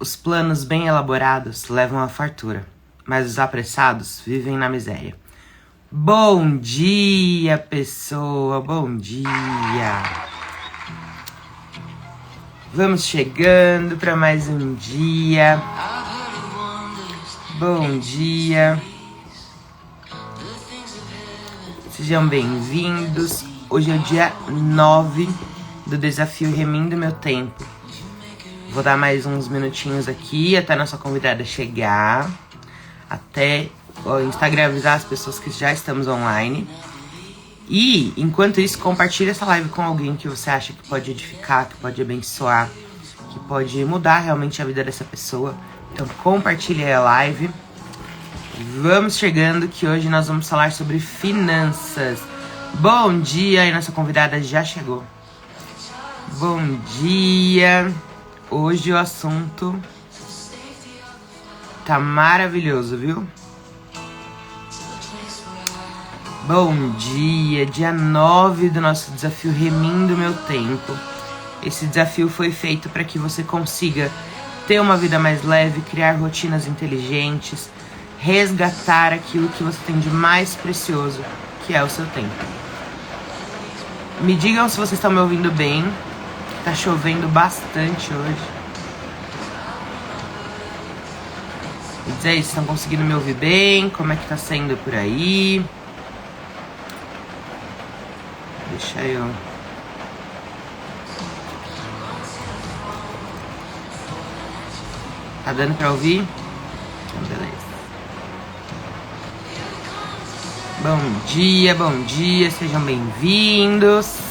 Os planos bem elaborados levam à fartura, mas os apressados vivem na miséria. Bom dia, pessoa, bom dia! Vamos chegando para mais um dia. Bom dia. Sejam bem-vindos. Hoje é o dia 9 do desafio Remindo Meu Tempo. Vou dar mais uns minutinhos aqui até a nossa convidada chegar. Até o Instagram avisar as pessoas que já estamos online. E, enquanto isso, compartilhe essa live com alguém que você acha que pode edificar, que pode abençoar, que pode mudar realmente a vida dessa pessoa. Então, compartilhe a live. Vamos chegando, que hoje nós vamos falar sobre finanças. Bom dia, e nossa convidada já chegou. Bom dia. Hoje o assunto tá maravilhoso, viu? Bom dia, dia 9 do nosso desafio Remindo Meu Tempo. Esse desafio foi feito para que você consiga ter uma vida mais leve, criar rotinas inteligentes, resgatar aquilo que você tem de mais precioso, que é o seu tempo. Me digam se vocês estão me ouvindo bem. Tá chovendo bastante hoje. Me diz aí, vocês estão conseguindo me ouvir bem? Como é que tá sendo por aí? Deixa eu... Tá dando pra ouvir? Então, beleza. Bom dia, sejam bem-vindos.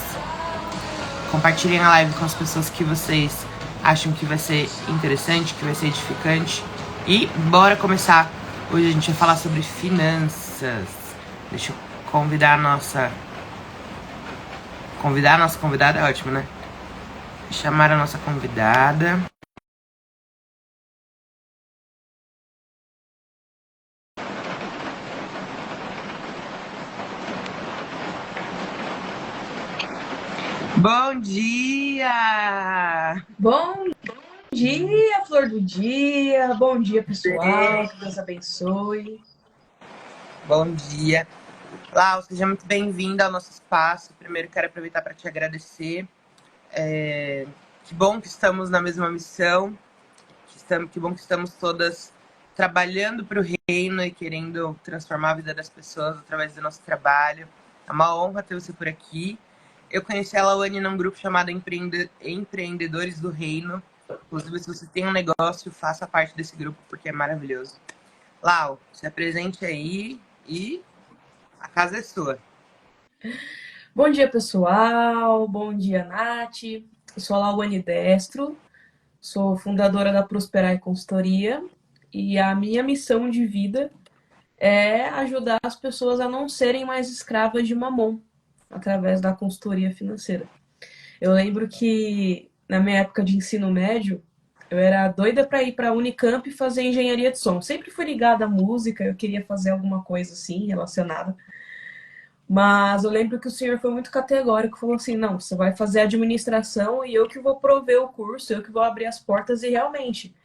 Compartilhem a live com as pessoas que vocês acham que vai ser interessante, que vai ser edificante. E bora começar. Hoje a gente vai falar sobre finanças. Deixa eu convidar a nossa... Convidar a nossa convidada é ótimo, né? Chamar a nossa convidada. Bom dia! Bom dia, flor do dia. Bom dia, pessoal. Que Deus abençoe. Bom dia. Lau, seja muito bem-vinda ao nosso espaço. Primeiro quero aproveitar para te agradecer. Que bom que estamos na mesma missão. Que bom que estamos todas trabalhando para o reino e querendo transformar a vida das pessoas através do nosso trabalho. É uma honra ter você por aqui. Eu conheci a Lawane num grupo chamado Empreendedores do Reino. Inclusive, se você tem um negócio, faça parte desse grupo, porque é maravilhoso. Lau, se apresente aí e a casa é sua. Bom dia, pessoal. Bom dia, Nath. Eu sou a Lawane Destro. Sou fundadora da Prosperar Consultoria. E a minha missão de vida é ajudar as pessoas a não serem mais escravas de mamon através da consultoria financeira. Eu lembro que na minha época de ensino médio, eu era doida para ir para a Unicamp e fazer engenharia de som. Sempre fui ligada à música, eu queria fazer alguma coisa assim relacionada. Mas eu lembro que o senhor foi muito categórico, falou assim, não, você vai fazer administração e eu que vou prover o curso, eu que vou abrir as portas. E realmente,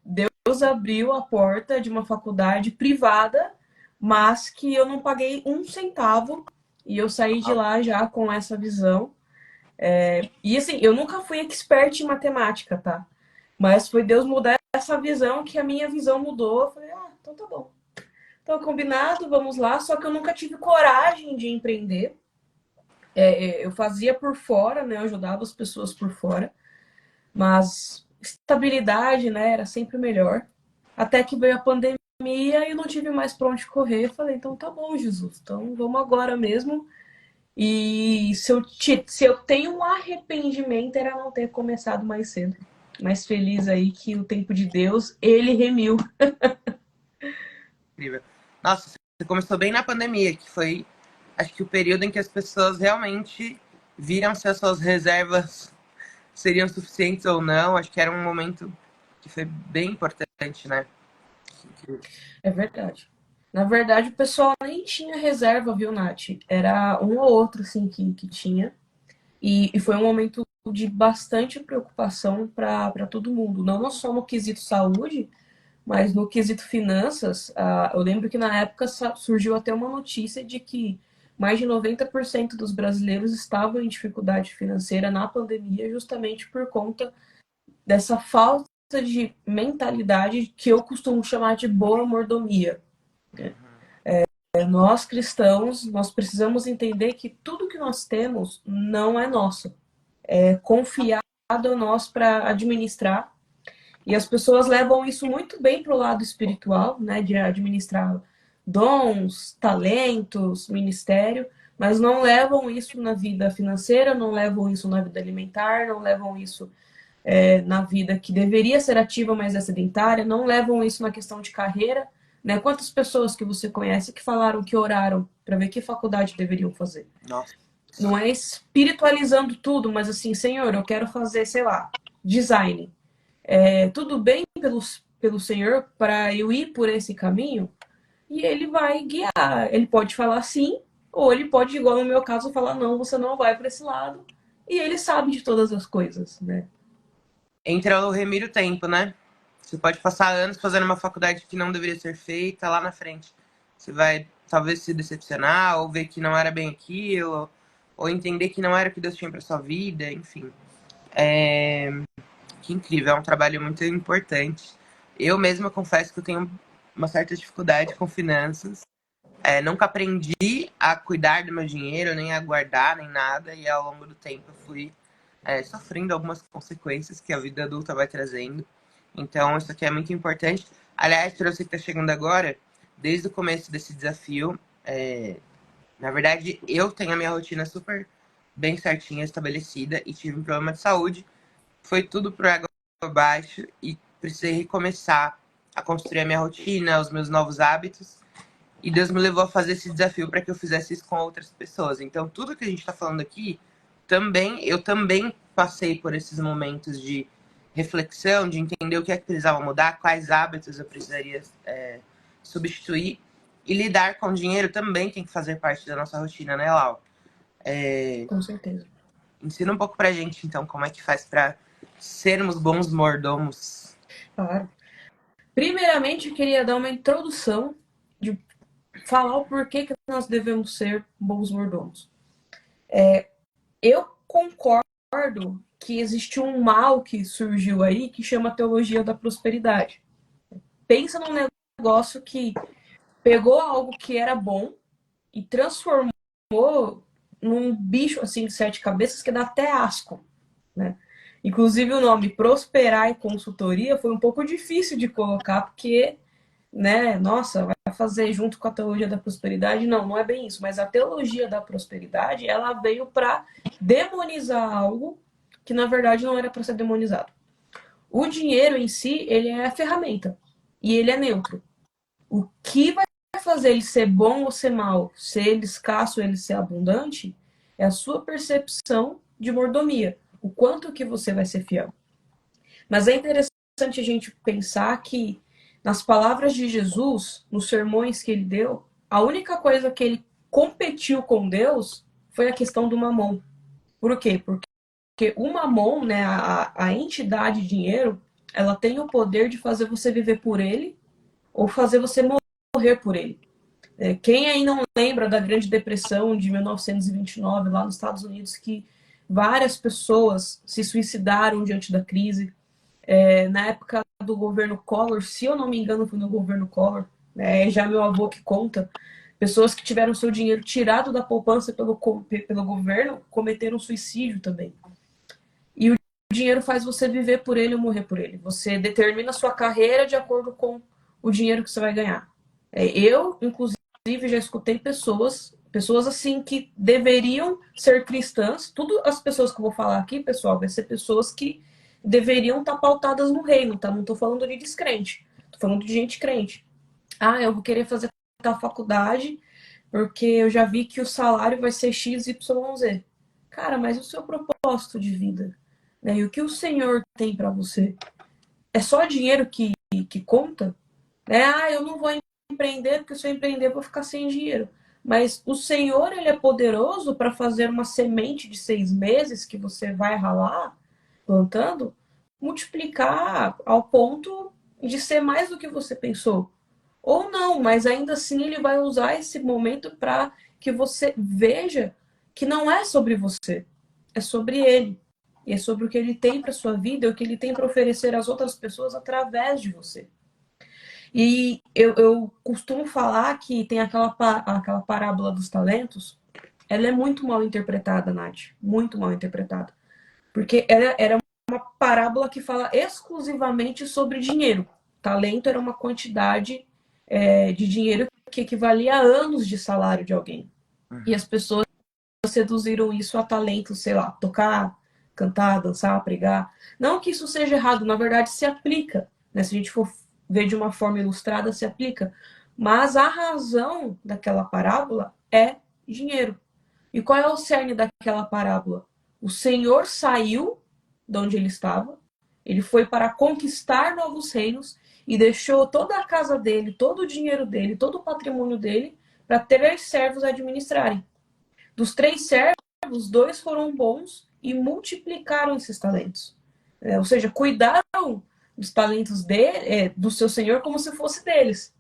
Deus abriu a porta de uma faculdade privada, mas que eu não paguei um centavo e eu saí de lá já com essa visão. E assim, eu nunca fui expert em matemática, tá? Mas foi Deus mudar essa visão que a minha visão mudou. Eu falei, então tá bom. Então, combinado, vamos lá. Só que eu nunca tive coragem de empreender. Eu fazia por fora, né? Eu ajudava as pessoas por fora. Mas estabilidade, né? Era sempre melhor. Até que veio a pandemia e eu não tive mais pra onde correr. Eu falei, então tá bom, Jesus. Então vamos agora mesmo. E se eu tenho um arrependimento, era não ter começado mais cedo. Mais feliz aí que o tempo de Deus, ele remiu. Incrível. Nossa, você começou bem na pandemia, que foi, acho que o período em que as pessoas realmente viram se as suas reservas seriam suficientes ou não. Acho que era um momento que foi bem importante, né? É verdade. Na verdade, o pessoal nem tinha reserva, viu, Nath? Era um ou outro, assim, que tinha. E foi um momento de bastante preocupação para todo mundo, não só no quesito saúde, mas no quesito finanças. Eu lembro que na época surgiu até uma notícia de que mais de 90% dos brasileiros estavam em dificuldade financeira na pandemia, justamente por conta dessa falta de mentalidade que eu costumo chamar de boa mordomia. Nós cristãos, nós precisamos entender que tudo que nós temos não é nosso. É confiado a nós para administrar. E as pessoas levam isso muito bem para o lado espiritual, né, de administrar dons, talentos, ministério, mas não levam isso na vida financeira, não levam isso na vida alimentar, não levam isso na vida que deveria ser ativa, mas é sedentária, não levam isso na questão de carreira. Né? Quantas pessoas que você conhece que falaram que oraram para ver que faculdade deveriam fazer? Nossa. Não é espiritualizando tudo, mas assim, Senhor, eu quero fazer, sei lá, design. Tudo bem pelo Senhor para eu ir por esse caminho? E ele vai guiar. Ele pode falar sim, ou ele pode, igual no meu caso, falar não, você não vai para esse lado. E ele sabe de todas as coisas, né? Entra o remiro tempo, né? Você pode passar anos fazendo uma faculdade que não deveria ser feita, lá na frente você vai talvez se decepcionar, ou ver que não era bem aquilo, ou entender que não era o que Deus tinha para sua vida, enfim. Que incrível, é um trabalho muito importante. Eu mesma confesso que eu tenho uma certa dificuldade com finanças. Nunca aprendi a cuidar do meu dinheiro, nem a guardar, nem nada, e ao longo do tempo eu fui sofrendo algumas consequências que a vida adulta vai trazendo. Então, isso aqui é muito importante. Aliás, para você que está chegando agora, desde o começo desse desafio, na verdade, eu tenho a minha rotina super bem certinha, estabelecida, e tive um problema de saúde. Foi tudo por água abaixo e precisei recomeçar a construir a minha rotina, os meus novos hábitos. E Deus me levou a fazer esse desafio para que eu fizesse isso com outras pessoas. Então, tudo que a gente está falando aqui, eu também passei por esses momentos de reflexão, de entender o que é que precisava mudar, quais hábitos eu precisaria substituir. E lidar com o dinheiro também tem que fazer parte da nossa rotina, né, Lau? Com certeza. Ensina um pouco pra gente, então, como é que faz para sermos bons mordomos. Claro. Primeiramente, eu queria dar uma introdução de falar o porquê que nós devemos ser bons mordomos. Eu concordo que existe um mal que surgiu aí que chama teologia da prosperidade. Pensa num negócio que pegou algo que era bom e transformou num bicho assim de 7 cabeças que dá até asco, né? Inclusive o nome Prosperar e Consultoria foi um pouco difícil de colocar porque, né, nossa, vai fazer junto com a teologia da prosperidade? Não, não é bem isso, mas a teologia da prosperidade, ela veio para demonizar algo que na verdade não era para ser demonizado. O dinheiro em si, ele é a ferramenta e ele é neutro. O que vai fazer ele ser bom ou ser mal, ser ele escasso ou ele ser abundante, é a sua percepção de mordomia, o quanto que você vai ser fiel. Mas é interessante a gente pensar que nas palavras de Jesus, nos sermões que ele deu, a única coisa que ele competiu com Deus foi a questão do mamon. Por quê? Porque o mamon, né, a entidade dinheiro, ela tem o poder de fazer você viver por ele ou fazer você morrer por ele. Quem aí não lembra da Grande Depressão de 1929, lá nos Estados Unidos, que várias pessoas se suicidaram diante da crise. Na época do governo Collor, se eu não me engano, foi no governo Collor, já meu avô que conta, pessoas que tiveram seu dinheiro tirado da poupança pelo governo cometeram suicídio também. E o dinheiro faz você viver por ele ou morrer por ele. Você determina a sua carreira de acordo com o dinheiro que você vai ganhar. Eu, inclusive, já escutei pessoas assim que deveriam ser cristãs. Tudo as pessoas que eu vou falar aqui, pessoal, vai ser pessoas que deveriam estar pautadas no reino, tá? Não estou falando de descrente, estou falando de gente crente. Ah, eu vou querer fazer tal faculdade porque eu já vi que o salário vai ser X, Y, Z. Cara, mas o seu propósito de vida, né? E o que o Senhor tem para você? É só dinheiro que conta? Eu não vou empreender porque se eu empreender eu vou ficar sem dinheiro. Mas o Senhor, ele é poderoso para fazer uma semente de 6 meses que você vai ralar, plantando, multiplicar ao ponto de ser mais do que você pensou. Ou não, mas ainda assim ele vai usar esse momento para que você veja que não é sobre você, é sobre ele. E é sobre o que ele tem para sua vida e o que ele tem para oferecer às outras pessoas através de você. E eu costumo falar que tem aquela parábola dos talentos, ela é muito mal interpretada, Nath. Muito mal interpretada. Porque era uma parábola que fala exclusivamente sobre dinheiro. Talento era uma quantidade de dinheiro que equivalia a anos de salário de alguém. E as pessoas reduziram isso a talento, sei lá, tocar, cantar, dançar, pregar. Não que isso seja errado, na verdade se aplica. Né? Se a gente for ver de uma forma ilustrada, se aplica. Mas a razão daquela parábola é dinheiro. E qual é o cerne daquela parábola? O Senhor saiu de onde ele estava, ele foi para conquistar novos reinos e deixou toda a casa dele, todo o dinheiro dele, todo o patrimônio dele para 3 servos administrarem. Dos 3 servos, 2 foram bons e multiplicaram esses talentos. Ou seja, cuidaram dos talentos do seu senhor como se fosse deles.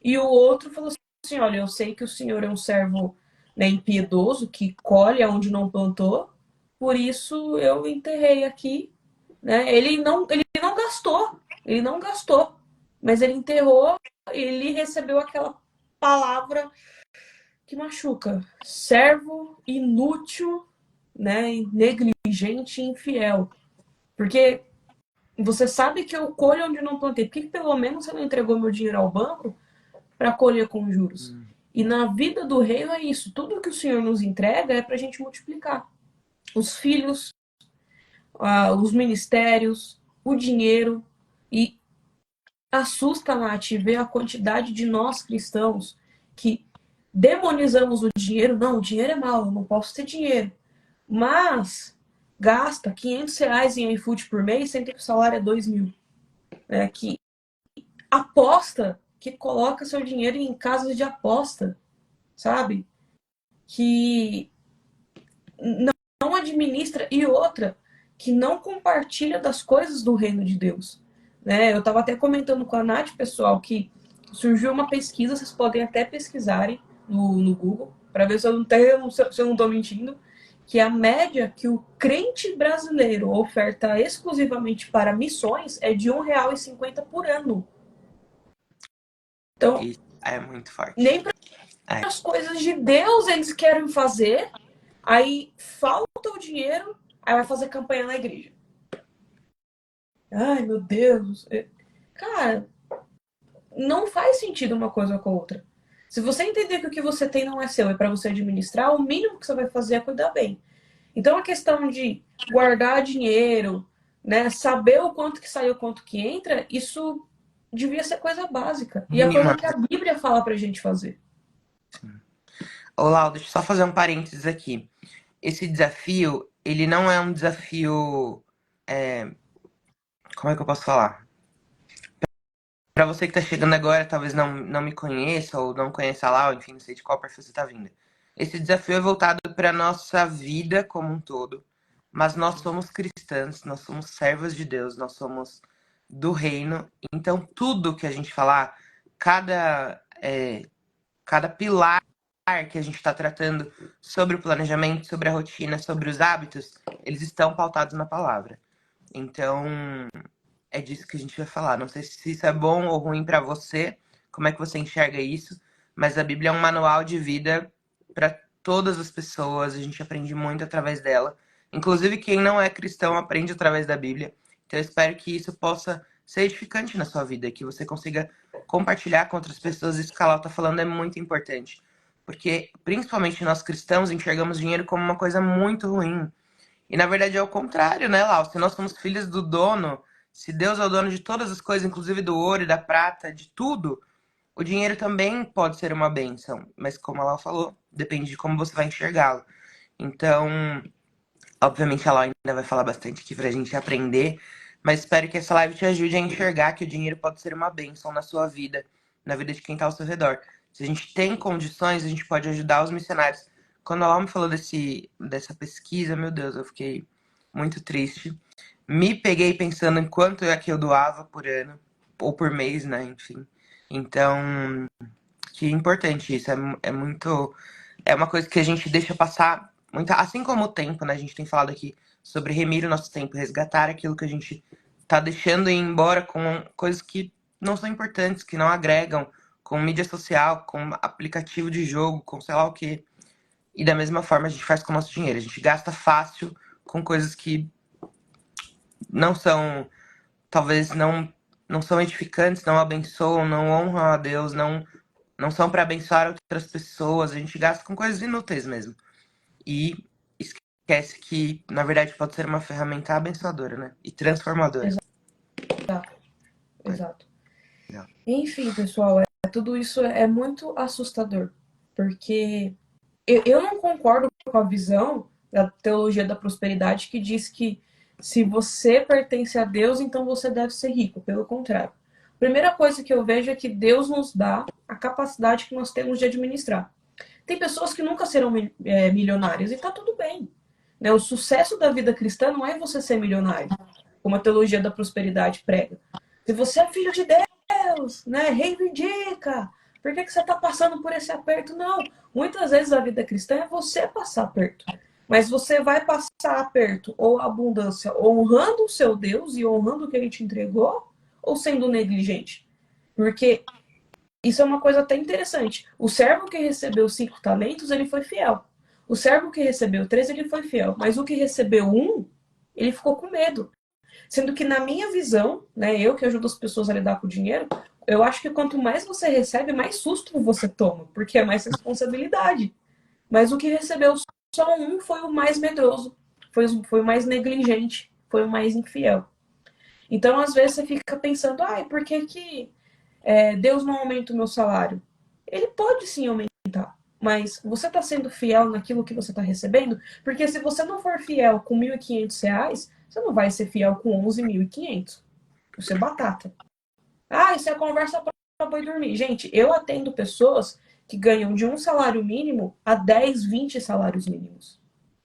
E o outro falou assim: olha, eu sei que o senhor é um servo, né, impiedoso, que colhe onde não plantou, por isso eu enterrei aqui. Né? Ele não gastou, mas ele enterrou, ele recebeu aquela palavra que machuca. Servo inútil, né, negligente e infiel. Porque você sabe que eu colho onde não plantei. Por que pelo menos você não entregou meu dinheiro ao banco para colher com juros? E na vida do reino é isso. Tudo que o Senhor nos entrega é para a gente multiplicar. Os filhos, os ministérios, o dinheiro. E assusta, Nath, ver a quantidade de nós cristãos que demonizamos o dinheiro. Não, o dinheiro é mau, eu não posso ter dinheiro. Mas gasta R$ 500 em iFood por mês, sendo que o salário é 2.000. Que aposta, que coloca seu dinheiro em casas de aposta, sabe? Que não administra. E outra, que não compartilha das coisas do reino de Deus. Né? Eu estava até comentando com a Nath, pessoal, que surgiu uma pesquisa, vocês podem até pesquisarem no Google, para ver se eu não estou mentindo, que a média que o crente brasileiro oferta exclusivamente para missões é de R$ 1,50 por ano. Então, Isso é muito forte. nem para as coisas de Deus eles querem fazer, aí falta o dinheiro, aí vai fazer campanha na igreja. Ai, meu Deus. Cara, não faz sentido uma coisa com a outra. Se você entender que o que você tem não é seu, é para você administrar, o mínimo que você vai fazer é cuidar bem. Então, a questão de guardar dinheiro, né, saber o quanto que sai, o quanto que entra, isso devia ser coisa básica. E é coisa que a Bíblia fala pra gente fazer. Ô, Lau, deixa eu só fazer um parênteses aqui. Esse desafio, ele não é um desafio... como é que eu posso falar? Pra você que tá chegando agora, talvez não me conheça ou não conheça a Lau, enfim, não sei de qual perfil você tá vindo. Esse desafio é voltado pra nossa vida como um todo. Mas nós somos cristãs, nós somos servos de Deus, nós somos do reino. Então, tudo que a gente falar, cada pilar que a gente está tratando sobre o planejamento, sobre a rotina, sobre os hábitos, eles estão pautados na palavra. Então, é disso que a gente vai falar. Não sei se isso é bom ou ruim para você, como é que você enxerga isso, mas a Bíblia é um manual de vida para todas as pessoas, a gente aprende muito através dela. Inclusive, quem não é cristão aprende através da Bíblia. Então, eu espero que isso possa ser edificante na sua vida, que você consiga compartilhar com outras pessoas. Isso que a Lau tá falando é muito importante. Porque, principalmente nós cristãos, enxergamos dinheiro como uma coisa muito ruim. E, na verdade, é o contrário, né, Lau? Se nós somos filhos do dono, se Deus é o dono de todas as coisas, inclusive do ouro e da prata, de tudo, o dinheiro também pode ser uma bênção. Mas, como a Lau falou, depende de como você vai enxergá-lo. Então, obviamente, a Lau ainda vai falar bastante aqui pra gente aprender. Mas espero que essa live te ajude a enxergar que o dinheiro pode ser uma bênção na sua vida, na vida de quem tá ao seu redor. Se a gente tem condições, a gente pode ajudar os missionários. Quando a Lau me falou dessa pesquisa, meu Deus, eu fiquei muito triste. Me peguei pensando em quanto é que eu doava por ano, ou por mês, né? Enfim. Então, que importante isso. É muito. É uma coisa que a gente deixa passar muito. Assim como o tempo, né? A gente tem falado aqui sobre remir o nosso tempo, resgatar aquilo que a gente tá deixando ir embora com coisas que não são importantes, que não agregam, com mídia social, com aplicativo de jogo, com sei lá o quê. E da mesma forma a gente faz com o nosso dinheiro. A gente gasta fácil com coisas que não são, talvez não são edificantes, não abençoam, não honram a Deus, não são para abençoar outras pessoas. A gente gasta com coisas inúteis mesmo. E esquece que, na verdade, pode ser uma ferramenta abençoadora, né? E transformadora. Exato, exato. Legal. Enfim, pessoal, tudo isso é muito assustador, porque eu não concordo com a visão da teologia da prosperidade que diz que se você pertence a Deus, então você deve ser rico. Pelo contrário. A primeira coisa que eu vejo é que Deus nos dá a capacidade que nós temos de administrar. Tem pessoas que nunca serão milionárias e tá tudo bem. Né? O sucesso da vida cristã não é você ser milionário, como a teologia da prosperidade prega. Se você é filho de Deus, né, reivindica. Por que você está passando por esse aperto? Não. Muitas vezes a vida cristã é você passar aperto. Mas você vai passar aperto ou abundância honrando o seu Deus e honrando o que ele te entregou ou sendo negligente? Porque isso é uma coisa até interessante. O servo que recebeu 5 talentos, ele foi fiel. O servo que recebeu 3, ele foi fiel. Mas o que recebeu 1, ele ficou com medo. Sendo que na minha visão, né, eu que ajudo as pessoas a lidar com o dinheiro, eu acho que quanto mais você recebe, mais susto você toma, porque é mais responsabilidade. Mas o que recebeu só 1 foi o mais medroso, foi o mais negligente, foi o mais infiel. Então, às vezes, você fica pensando, ai, por que Deus não aumenta o meu salário? Ele pode sim aumentar, mas você está sendo fiel naquilo que você está recebendo? Porque se você não for fiel com R$ 1.500, você não vai ser fiel com 11.500. Isso é batata. Ah, isso é conversa para boi dormir. Gente, eu atendo pessoas que ganham de um salário mínimo a 10, 20 salários mínimos.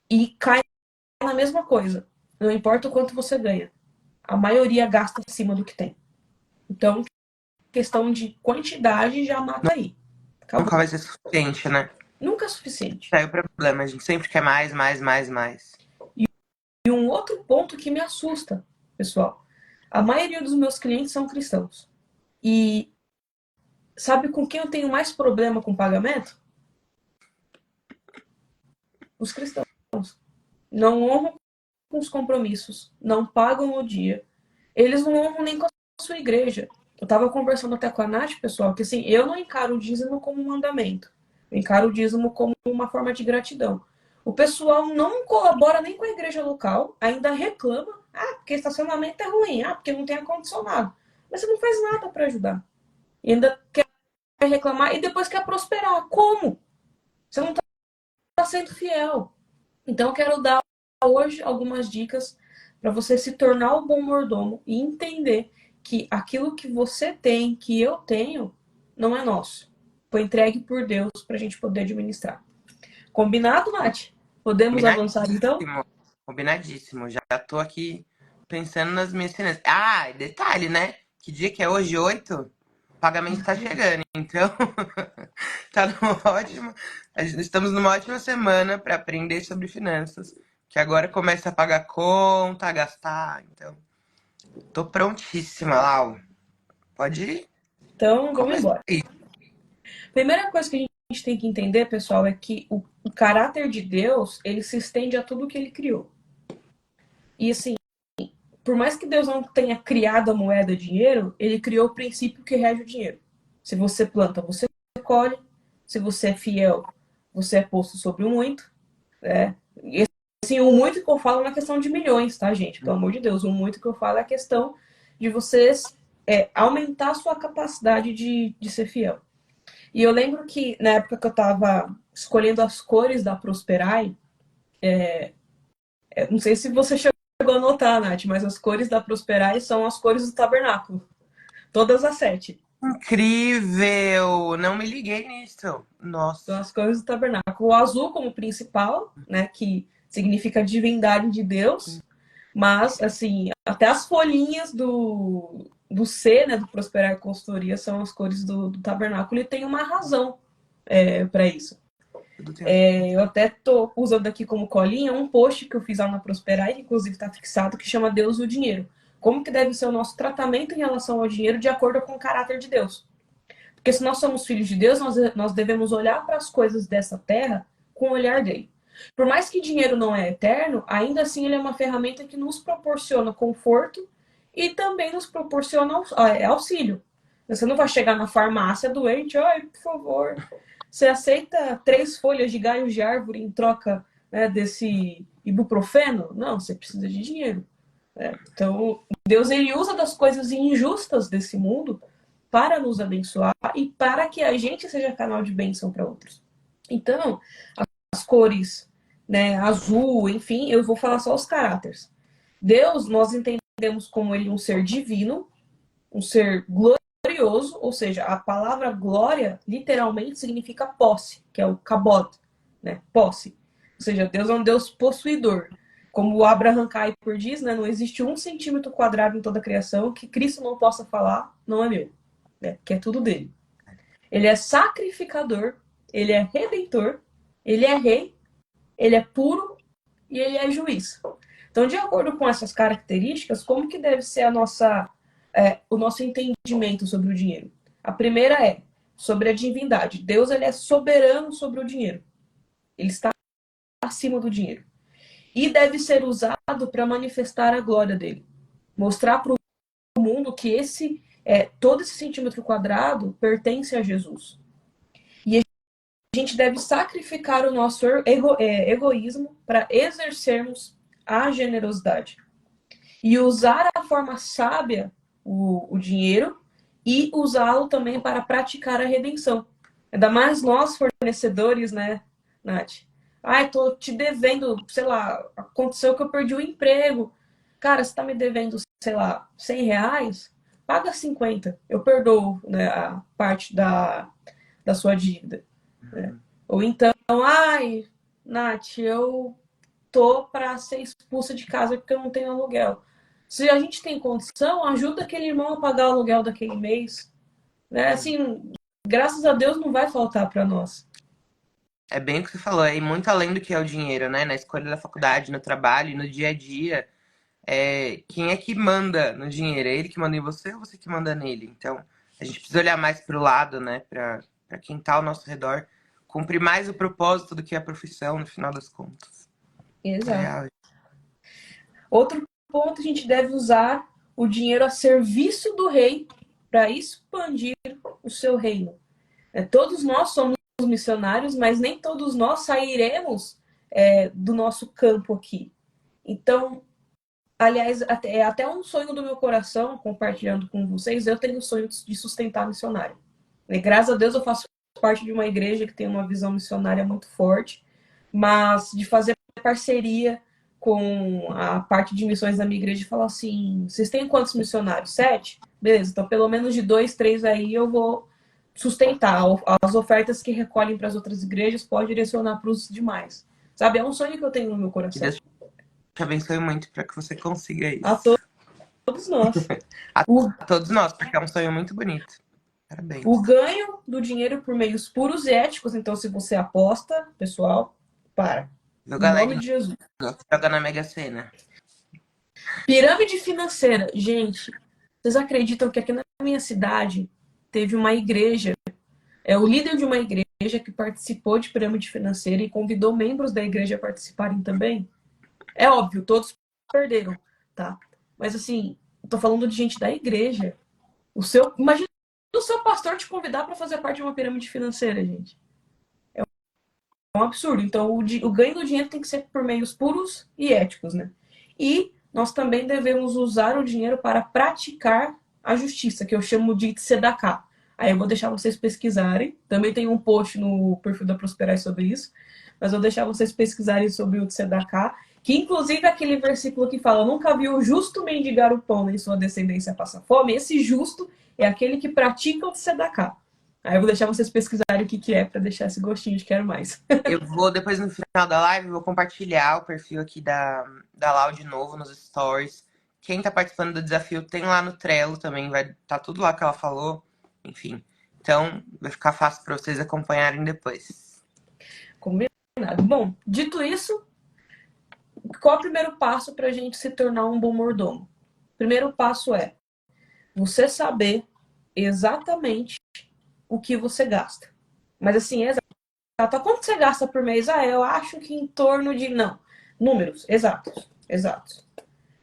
E cai na mesma coisa. Não importa o quanto você ganha. A maioria gasta acima do que tem. Então, questão de quantidade já mata aí. Acabou. Nunca vai ser suficiente, né? Nunca é suficiente. Tá aí o problema. A gente sempre quer mais, mais, mais, mais. E um outro ponto que me assusta, pessoal. A maioria dos meus clientes são cristãos. E sabe com quem eu tenho mais problema com pagamento? Os cristãos. Não honram com os compromissos, não pagam o dia. Eles não honram nem com a sua igreja. Eu estava conversando até com a Nath, pessoal, que assim, eu não encaro o dízimo como um mandamento. Eu encaro o dízimo como uma forma de gratidão. O pessoal não colabora nem com a igreja local, ainda reclama. Ah, porque estacionamento é ruim. Ah, porque não tem ar-condicionado. Mas você não faz nada para ajudar. E ainda quer reclamar e depois quer prosperar. Como? Você não está sendo fiel. Então eu quero dar hoje algumas dicas para você se tornar um bom mordomo e entender que aquilo que você tem, que eu tenho, não é nosso. Foi entregue por Deus para a gente poder administrar. Combinado, Nath? Podemos avançar então? Combinadíssimo. Já tô aqui pensando nas minhas finanças. Ah, e detalhe, né? Que dia que é hoje? 8? O pagamento tá chegando. Então, tá numa ótima. Estamos numa ótima semana para aprender sobre finanças. Que agora começa a pagar conta, a gastar. Então, tô prontíssima, Lau. Pode ir? Então, vamos Começa embora. aí. Primeira coisa que a gente tem que entender, pessoal, é que o caráter de Deus, ele se estende a tudo que ele criou. E assim, por mais que Deus não tenha criado a moeda dinheiro, ele criou o princípio que rege o dinheiro. Se você planta, você colhe. Se você é fiel, você é posto sobre o muito. Né? E assim, o muito que eu falo não é questão de milhões, tá, gente? Pelo amor de Deus, o muito que eu falo é a questão de vocês aumentar a sua capacidade de ser fiel. E eu lembro que na época que eu estava escolhendo as cores da Prosperai, não sei se você chegou a notar, Nath, mas as cores da Prosperai são as cores do tabernáculo. Todas as 7. Incrível! Não me liguei nisso. São Nossa. as cores do tabernáculo. O azul como principal, né, que significa divindade de Deus, mas, assim, até as folhinhas do C, né, do Prosperar e Consultoria, são as cores do tabernáculo e tem uma razão para isso. Tudo tem. Eu até tô usando aqui como colinha um post que eu fiz lá na Prosperar, que inclusive está fixado, que chama Deus e o Dinheiro. Como que deve ser o nosso tratamento em relação ao dinheiro de acordo com o caráter de Deus. Porque se nós somos filhos de Deus, nós devemos olhar para as coisas dessa terra com o olhar dele. Por mais que dinheiro não é eterno, ainda assim ele é uma ferramenta que nos proporciona conforto e também nos proporciona auxílio. Você não vai chegar na farmácia doente, ai, por favor, você aceita 3 folhas de galhos de árvore em troca, né, desse ibuprofeno? Não, você precisa de dinheiro. Então, Deus ele usa das coisas injustas desse mundo para nos abençoar e para que a gente seja canal de bênção para outros. Então, as cores, né, azul, enfim, eu vou falar só os caráteres. Deus, nós entendemos como ele um ser divino, um ser glorioso, ou seja, a palavra glória literalmente significa posse, que é o kabod, né, posse. Ou seja, Deus é um Deus possuidor. Como o Abraham Kuyper diz, né, não existe 1 centímetro quadrado em toda a criação que Cristo não possa falar, não é meu, né, que é tudo dele. Ele é sacrificador, ele é redentor, ele é rei, ele é puro e ele é juiz. Então, de acordo com essas características, como que deve ser o nosso entendimento sobre o dinheiro? A primeira é sobre a divindade. Deus ele é soberano sobre o dinheiro. Ele está acima do dinheiro. E deve ser usado para manifestar a glória dele. Mostrar para o mundo que todo esse centímetro quadrado pertence a Jesus. E a gente deve sacrificar o nosso egoísmo para exercermos a generosidade. E usar a forma sábia o dinheiro e usá-lo também para praticar a redenção. Ainda mais nós, fornecedores, né, Nath? Ai, tô te devendo, sei lá, aconteceu que eu perdi o emprego. Cara, você tá me devendo, sei lá, R$ 100? Paga 50. Eu perdoo, né, a parte da sua dívida. Né? Ou então, ai, Nath, eu tô para ser expulsa de casa porque eu não tenho aluguel. Se a gente tem condição, ajuda aquele irmão a pagar o aluguel daquele mês. Né? Assim, graças a Deus não vai faltar para nós. É bem o que você falou, é ir muito além do que é o dinheiro, né? Na escolha da faculdade, no trabalho e no dia a dia. Quem é que manda no dinheiro? É ele que manda em você ou você que manda nele? Então, a gente precisa olhar mais pro lado, né? Pra quem tá ao nosso redor. Cumprir mais o propósito do que a profissão, no final das contas. É Exato. real. Outro ponto, a gente deve usar o dinheiro a serviço do rei para expandir o seu reino. Todos nós somos missionários, mas nem todos nós sairemos do nosso campo aqui. Então, aliás, é até um sonho do meu coração, compartilhando com vocês, eu tenho o sonho de sustentar missionário. E, graças a Deus eu faço parte de uma igreja que tem uma visão missionária muito forte, mas de fazer parceria com a parte de missões da minha igreja e falar assim, vocês têm quantos missionários? 7? Beleza, então pelo menos de 2, 3 aí eu vou sustentar. As ofertas que recolhem para as outras igrejas pode direcionar para os demais. Sabe, é um sonho que eu tenho no meu Que coração. Deus te abençoe muito para que você consiga A isso. todos nós. A todos nós, porque é um sonho muito bonito. Parabéns. O ganho do dinheiro por meios puros e éticos, então se você aposta, pessoal, para. Joga Em nome leg, de Jesus. joga na Mega Sena. Pirâmide financeira. Gente, vocês acreditam que aqui na minha cidade teve uma igreja, o líder de uma igreja que participou de pirâmide financeira e convidou membros da igreja a participarem também? É óbvio, todos perderam, tá? Mas assim, eu tô falando de gente da igreja. Imagina o seu pastor te convidar para fazer parte de uma pirâmide financeira, gente. É um absurdo. Então, o ganho do dinheiro tem que ser por meios puros e éticos, né? E nós também devemos usar o dinheiro para praticar a justiça, que eu chamo de tzedakah. Aí eu vou deixar vocês pesquisarem. Também tem um post no perfil da Prosperar sobre isso. Mas eu vou deixar vocês pesquisarem sobre o tzedakah. Que inclusive aquele versículo que fala: nunca viu o justo mendigar o pão nem sua descendência passar fome. Esse justo é aquele que pratica o tzedakah. Aí eu vou deixar vocês pesquisarem o que é, para deixar esse gostinho de quero mais. Eu vou, depois no final da live, vou compartilhar o perfil aqui da Lau de novo nos stories. Quem tá participando do desafio tem lá no Trello também, vai tá tudo lá que ela falou. Enfim, então vai ficar fácil para vocês acompanharem depois. Combinado. Bom, dito isso, qual é o primeiro passo para a gente se tornar um bom mordomo? O primeiro passo é você saber exatamente o que você gasta. Mas assim, exato. Quanto você gasta por mês? Eu acho que em torno de... Não. Números, exatos. Exatos.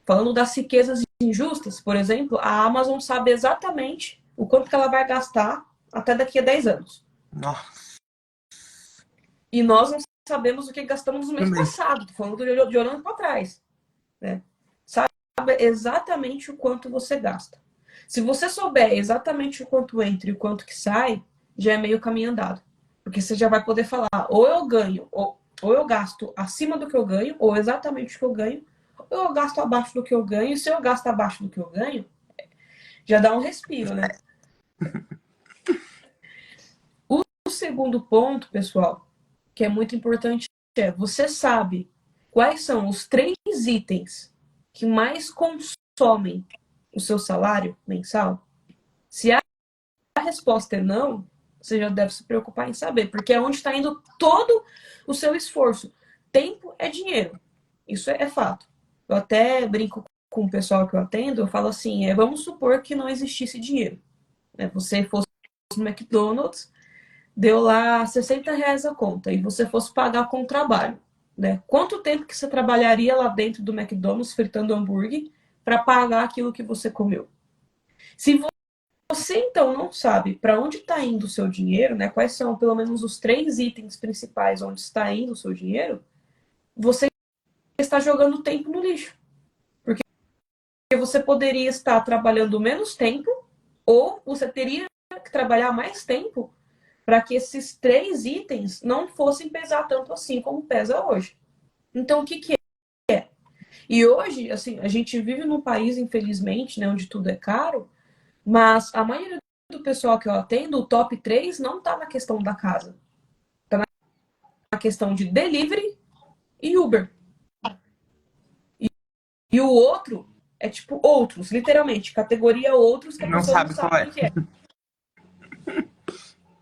Falando das riquezas injustas, por exemplo, a Amazon sabe exatamente o quanto que ela vai gastar até daqui a 10 anos. Nossa. E nós não sabemos o que gastamos no mês passado. Tô falando de olhando para trás. Né? Sabe exatamente o quanto você gasta. Se você souber exatamente o quanto entra e o quanto que sai, já é meio caminho andado. Porque você já vai poder falar, ou eu ganho, ou eu gasto acima do que eu ganho, ou exatamente o que eu ganho, ou eu gasto abaixo do que eu ganho. E se eu gasto abaixo do que eu ganho, já dá um respiro, né? O segundo ponto, pessoal, que é muito importante, é você sabe quais são os 3 itens que mais consomem o seu salário mensal? Se a resposta é não, você já deve se preocupar em saber, porque é onde está indo todo o seu esforço. Tempo é dinheiro. Isso é fato. Eu até brinco com o pessoal que eu atendo, eu falo assim, vamos supor que não existisse dinheiro. Você fosse no McDonald's, deu lá R$ 60 a conta, e você fosse pagar com o trabalho. Né? Quanto tempo que você trabalharia lá dentro do McDonald's fritando hambúrguer para pagar aquilo que você comeu? Se você então não sabe para onde está indo o seu dinheiro, né? Quais são pelo menos os 3 itens principais onde está indo o seu dinheiro, você está jogando tempo no lixo. Porque você poderia estar trabalhando menos tempo, ou você teria que trabalhar mais tempo para que esses 3 itens não fossem pesar tanto assim como pesa hoje. Então, o que é? E hoje, assim, a gente vive num país, infelizmente, né, onde tudo é caro, mas a maioria do pessoal que eu atendo, o top 3 não está na questão da casa. Está na questão de delivery e Uber. E o outro é tipo outros, literalmente, categoria outros que a Não pessoa não sabe qual sabe é. o que é.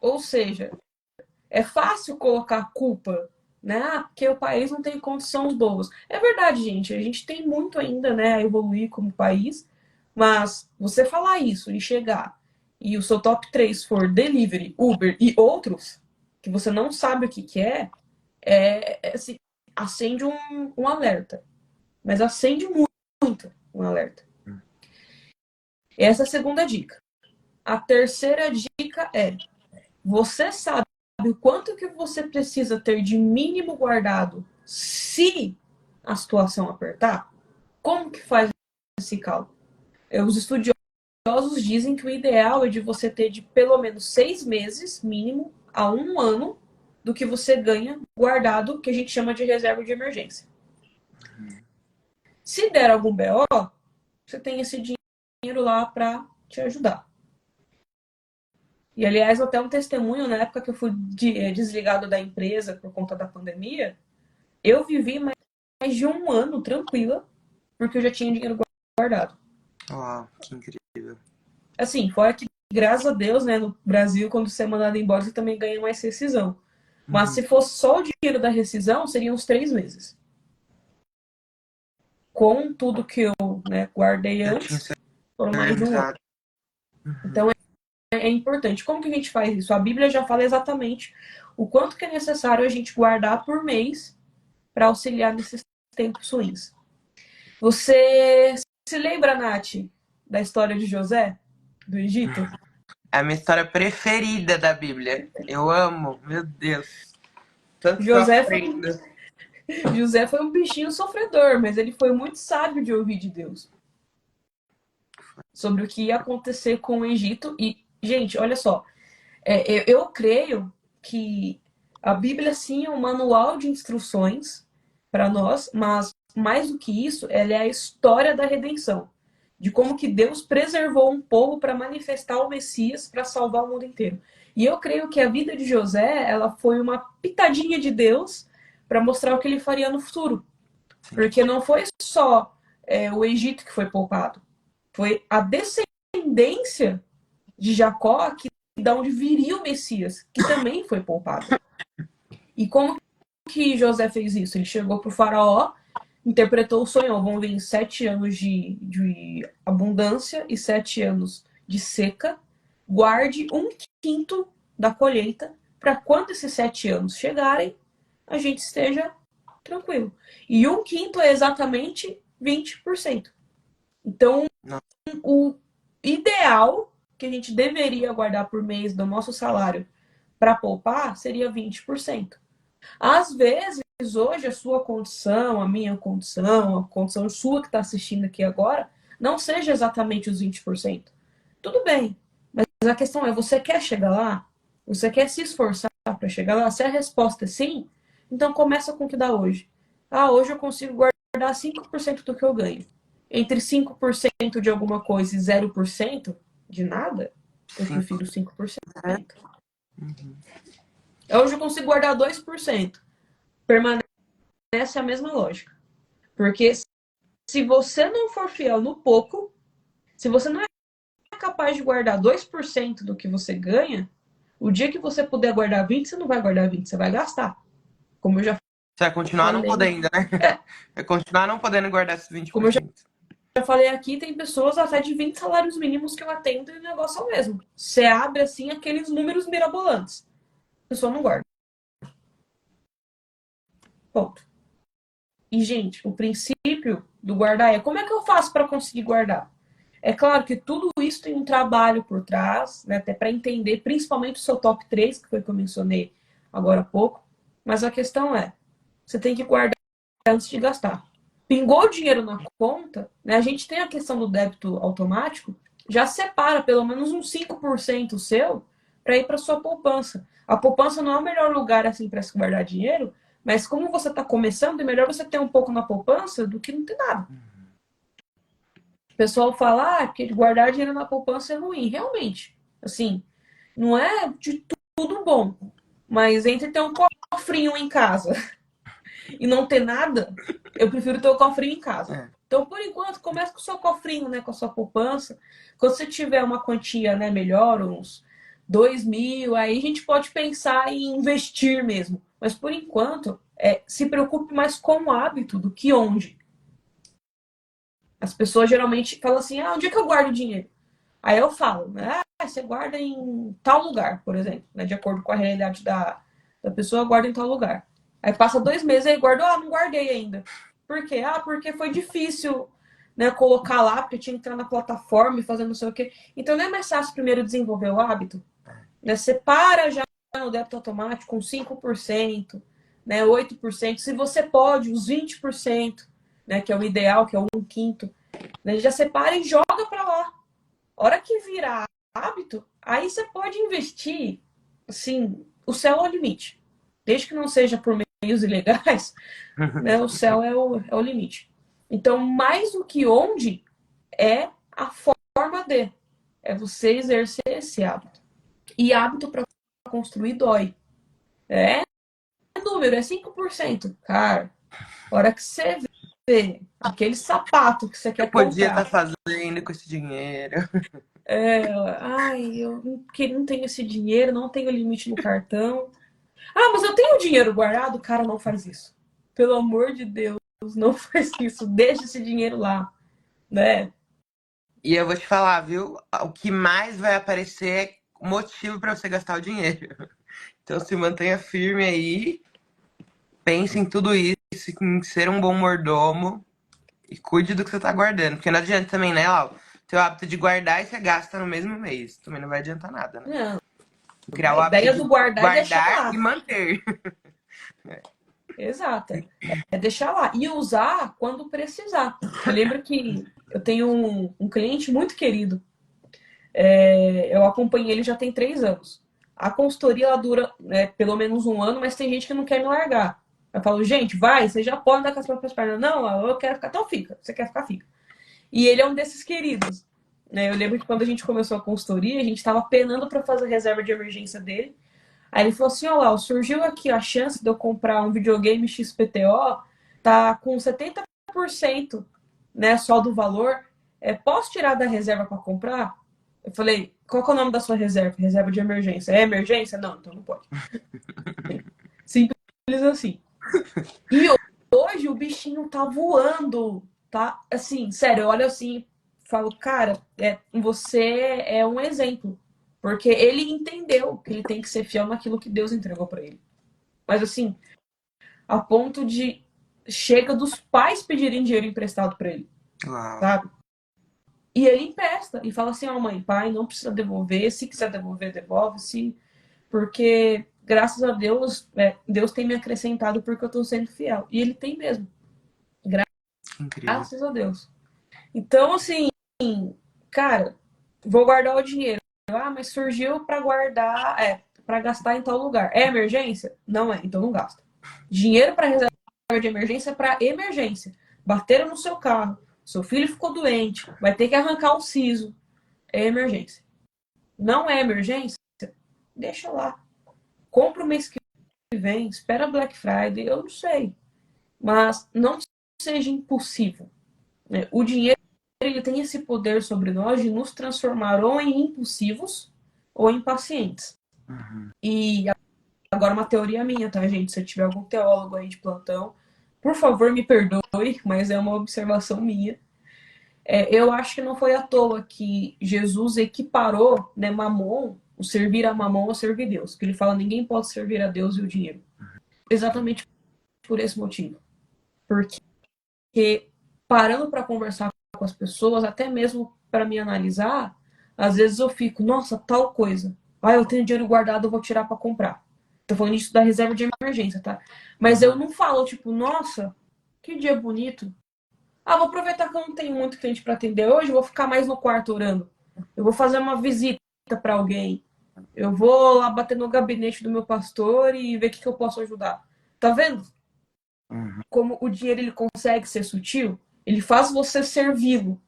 Ou seja, é fácil colocar culpa, né? Porque o país não tem condições boas. É verdade, gente. A gente tem muito ainda, né, a evoluir como país. Mas você falar isso e chegar e o seu top 3 for delivery, Uber e outros, que você não sabe o que assim, acende um alerta. Mas acende muito um alerta. Essa é a segunda dica. A terceira dica é: você sabe o quanto que você precisa ter de mínimo guardado se a situação apertar? Como que faz esse cálculo? Os estudiosos dizem que o ideal é de você ter de pelo menos 6 meses, mínimo, a 1 ano, do que você ganha guardado, que a gente chama de reserva de emergência. Se der algum BO, você tem esse dinheiro lá para te ajudar. E, aliás, até um testemunho, na época que eu fui desligado da empresa por conta da pandemia, eu vivi mais de 1 ano tranquila, porque eu já tinha dinheiro guardado. Uau, que incrível. Assim, fora que, graças a Deus, né, no Brasil, quando você é mandado embora, você também ganha mais rescisão. Mas se fosse só o dinheiro da rescisão, seriam uns 3 meses. Com tudo que eu, né, guardei antes, foram mais de 1 ano. Então, é importante. Como que a gente faz isso? A Bíblia já fala exatamente o quanto que é necessário a gente guardar por mês para auxiliar nesses tempos ruins. Você se lembra, Nath, da história de José, do Egito? É a minha história preferida da Bíblia. Eu amo, meu Deus. Tanto que eu José aprendo. foi um bichinho sofredor, mas ele foi muito sábio de ouvir de Deus sobre o que ia acontecer com o Egito. E, gente, olha só, eu creio que a Bíblia, sim, é um manual de instruções para nós, mas mais do que isso, ela é a história da redenção. De como que Deus preservou um povo para manifestar o Messias para salvar o mundo inteiro. E eu creio que a vida de José, ela foi uma pitadinha de Deus para mostrar o que ele faria no futuro. Porque não foi só o Egito que foi poupado. Foi a descendência de Jacó, da onde viria o Messias, que também foi poupado. E como que José fez isso? Ele chegou para o faraó, interpretou o sonho. Vão vir 7 anos de abundância e 7 anos de seca. Guarde 1/5 da colheita para quando esses 7 anos chegarem, a gente esteja tranquilo. E 1/5 é exatamente 20%. Então, o ideal que a gente deveria guardar por mês do nosso salário para poupar seria 20%. Às vezes, hoje, a sua condição, a minha condição, a condição sua que está assistindo aqui agora, não seja exatamente os 20%. Tudo bem, mas a questão é, você quer chegar lá? Você quer se esforçar para chegar lá? Se a resposta é sim, então começa com o que dá hoje. Hoje eu consigo guardar 5% do que eu ganho. Entre 5% de alguma coisa e 0% de nada, eu prefiro 5%. Hoje eu consigo guardar 2%. Permanece a mesma lógica. Porque se você não for fiel no pouco, se você não é capaz de guardar 2% do que você ganha, o dia que você puder guardar 20%, você não vai guardar 20%, você vai gastar. Como eu já Você vai continuar não podendo, né? Vai continuar não podendo guardar esses 20%. Como eu já falei aqui, tem pessoas até de 20 salários mínimos que eu atendo e o negócio é o mesmo. Você abre, assim, aqueles números mirabolantes. A pessoa não guarda. Ponto. E, gente, o princípio do guardar é como é que eu faço para conseguir guardar? É claro que tudo isso tem um trabalho por trás, né, até para entender, principalmente o seu top 3, que foi o que eu mencionei agora há pouco. Mas a questão é, você tem que guardar antes de gastar. Pingou o dinheiro na conta, né, a gente tem a questão do débito automático, já separa pelo menos uns 5% seu para ir para sua poupança. A poupança não é o melhor lugar assim para se guardar dinheiro, mas como você está começando, é melhor você ter um pouco na poupança do que não ter nada. O pessoal fala que guardar dinheiro na poupança é ruim. Realmente, assim, não é de tudo bom. Mas entre ter um cofrinho em casa e não ter nada, eu prefiro ter o cofrinho em casa. Então, por enquanto, comece com o seu cofrinho, né, com a sua poupança. Quando você tiver uma quantia, né, melhor, uns 2.000, aí a gente pode pensar em investir mesmo. Mas, por enquanto, se preocupe mais com o hábito do que onde. As pessoas geralmente falam assim, onde é que eu guardo dinheiro? Aí eu falo, né, você guarda em tal lugar, por exemplo, né, de acordo com a realidade da pessoa, guarda em tal lugar. Aí passa 2 meses e guardo, não guardei ainda. Por quê? Porque foi difícil, né, colocar lá, porque tinha que entrar na plataforma e fazer não sei o quê. Então não é mais fácil primeiro desenvolver o hábito? Né? Separa já no débito automático com 5%, né, 8%. Se você pode, os 20%, né, que é o ideal, que é o 1/5, né, já separa e joga para lá. Hora que virar hábito, aí você pode investir, assim, o céu é o limite. Desde que não seja por meios ilegais, né, o céu é o limite. Então, mais do que onde, é a forma de. É você exercer esse hábito. E hábito para construir dói. É número, é 5%. Cara, a hora que você vê aquele sapato que você quer comprar... Podia estar fazendo com esse dinheiro. Eu não tenho esse dinheiro, não tenho limite no cartão. Mas eu tenho dinheiro guardado? Cara, não faz isso. Pelo amor de Deus, não faz isso. Deixa esse dinheiro lá, né? E eu vou te falar, viu? O que mais vai aparecer é motivo para você gastar o dinheiro. Então se mantenha firme aí. Pense em tudo isso, em ser um bom mordomo. E cuide do que você tá guardando. Porque não adianta também, né, Lau? Teu hábito de guardar e você gasta no mesmo mês. Também não vai adiantar nada, né? Não. Criar o A ideia hábito do de guardar é deixar guardar lá. e manter. Exato. É deixar lá. E usar quando precisar. Eu lembro que eu tenho um cliente muito querido. Eu acompanhei ele já tem 3 anos. A consultoria ela dura pelo menos 1 ano, mas tem gente que não quer me largar. Eu falo, gente, vai, você já pode dar com as próprias pernas. Não, eu quero ficar. Então fica. Você quer ficar, fica. E ele é um desses queridos. Né? Eu lembro que quando a gente começou a consultoria, a gente estava penando para fazer a reserva de emergência dele. Aí ele falou assim, ó lá, surgiu aqui a chance de eu comprar um videogame XPTO, tá com 70%, né, só do valor. Posso tirar da reserva para comprar? Eu falei, qual que é o nome da sua reserva? Reserva de emergência. É emergência? Não, então não pode. Simples assim. E hoje o bichinho tá voando, tá? Assim, sério, eu olho assim, falo, cara, você é um exemplo. Porque ele entendeu que ele tem que ser fiel naquilo que Deus entregou para ele. Mas assim, a ponto de chega dos pais pedirem dinheiro emprestado para ele, Uau. sabe? E ele empresta e fala assim, ó, mãe, pai, não precisa devolver, se quiser devolver, devolve-se, porque graças a Deus, Deus tem me acrescentado porque eu tô sendo fiel. E ele tem mesmo, Incrível. graças a Deus. Então, assim, cara, vou guardar o dinheiro. Ah, mas surgiu para guardar, para gastar em tal lugar. É emergência? Não é, então não gasta. Dinheiro para reserva de emergência é para emergência. Bateram no seu carro, seu filho ficou doente, vai ter que arrancar o siso. É emergência. Não é emergência? Deixa lá. Compra o mês que vem, espera Black Friday, eu não sei. Mas não seja impulsivo. Né? O dinheiro ele tem esse poder sobre nós de nos transformar ou em impulsivos ou em pacientes. Uhum. E agora uma teoria minha, tá, gente? Se tiver algum teólogo aí de plantão, por favor, me perdoe, mas é uma observação minha. Eu acho que não foi à toa que Jesus equiparou, né, Mamon, o servir a Mamon ao servir Deus. Que ele fala, ninguém pode servir a Deus e o dinheiro. Exatamente por esse motivo. Porque parando para conversar com as pessoas, até mesmo para me analisar, às vezes eu fico, nossa, tal coisa. Ah, eu tenho dinheiro guardado, eu vou tirar para comprar. Tô falando isso da reserva de emergência, tá? Mas eu não falo, tipo, nossa, que dia bonito. Ah, vou aproveitar que eu não tenho muito cliente para atender hoje, vou ficar mais no quarto orando. Eu vou fazer uma visita para alguém. Eu vou lá bater no gabinete do meu pastor e ver o que eu posso ajudar. Tá vendo? Uhum. Como o dinheiro ele consegue ser sutil? Ele faz você servi-lo.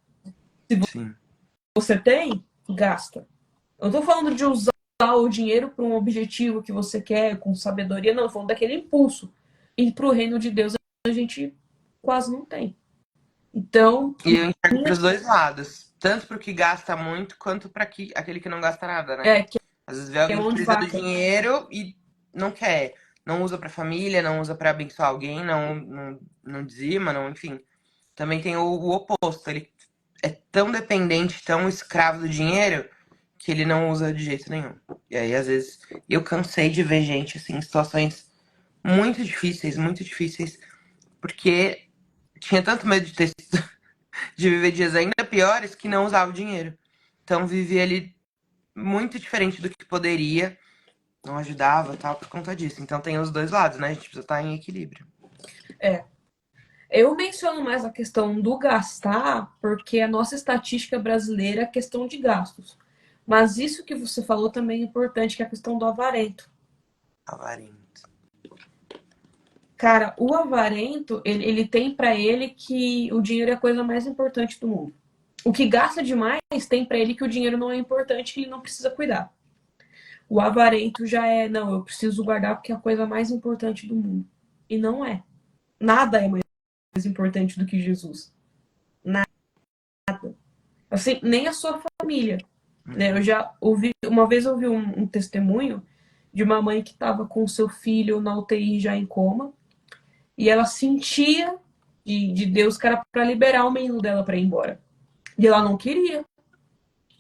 Sim. Você tem, gasta. Eu não tô falando de usar o dinheiro para um objetivo que você quer, com sabedoria, não. Eu tô falando daquele impulso. E para o reino de Deus a gente quase não tem. Então, E eu enxergo para os dois lados. Tanto para o que gasta muito, quanto para aquele que não gasta nada, né? que Às vezes vê é alguém que mão de precisa do vaca. dinheiro e não quer. Não usa para família, não usa para abençoar alguém, não dizima, não, enfim. Também tem o oposto. Ele é tão dependente, tão escravo do dinheiro, que ele não usa de jeito nenhum. E aí, às vezes, eu cansei de ver gente assim, em situações muito difíceis, porque tinha tanto medo de viver dias ainda piores que não usava o dinheiro. Então vivia ali muito diferente do que poderia, não ajudava, tal, por conta disso. Então tem os dois lados, né? A gente precisa estar em equilíbrio. Eu menciono mais a questão do gastar, porque a nossa estatística brasileira é a questão de gastos. Mas isso que você falou também é importante, que é a questão do avarento. Avarento. Cara, o avarento, ele tem para ele que o dinheiro é a coisa mais importante do mundo. O que gasta demais tem para ele que o dinheiro não é importante, que ele não precisa cuidar. O avarento já é, não, eu preciso guardar porque é a coisa mais importante do mundo. E não é. Nada é mais importante do que Jesus. Nada. Assim, nem a sua família. Né? Eu já ouvi, uma vez eu ouvi um testemunho de uma mãe que estava com seu filho na UTI já em coma, e ela sentia de Deus que era para liberar o menino dela para ir embora. E ela não queria.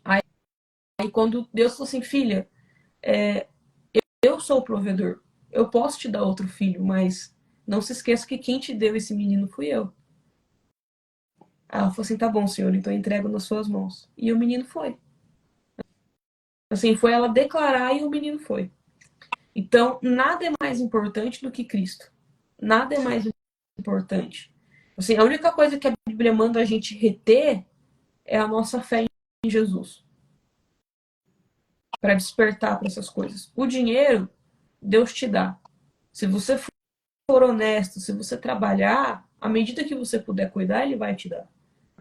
Aí quando Deus falou assim, filha, eu sou o provedor, eu posso te dar outro filho, mas não se esqueça que quem te deu esse menino fui eu. Aí ela falou assim, tá bom, senhor, então eu entrego nas suas mãos. E o menino foi. Assim, foi ela declarar e o menino foi. Então, nada é mais importante do que Cristo. Nada é mais importante. Assim, a única coisa que a Bíblia manda a gente reter é a nossa fé em Jesus. Para despertar para essas coisas. O dinheiro, Deus te dá. Se você for honesto, se você trabalhar, à medida que você puder cuidar, ele vai te dar.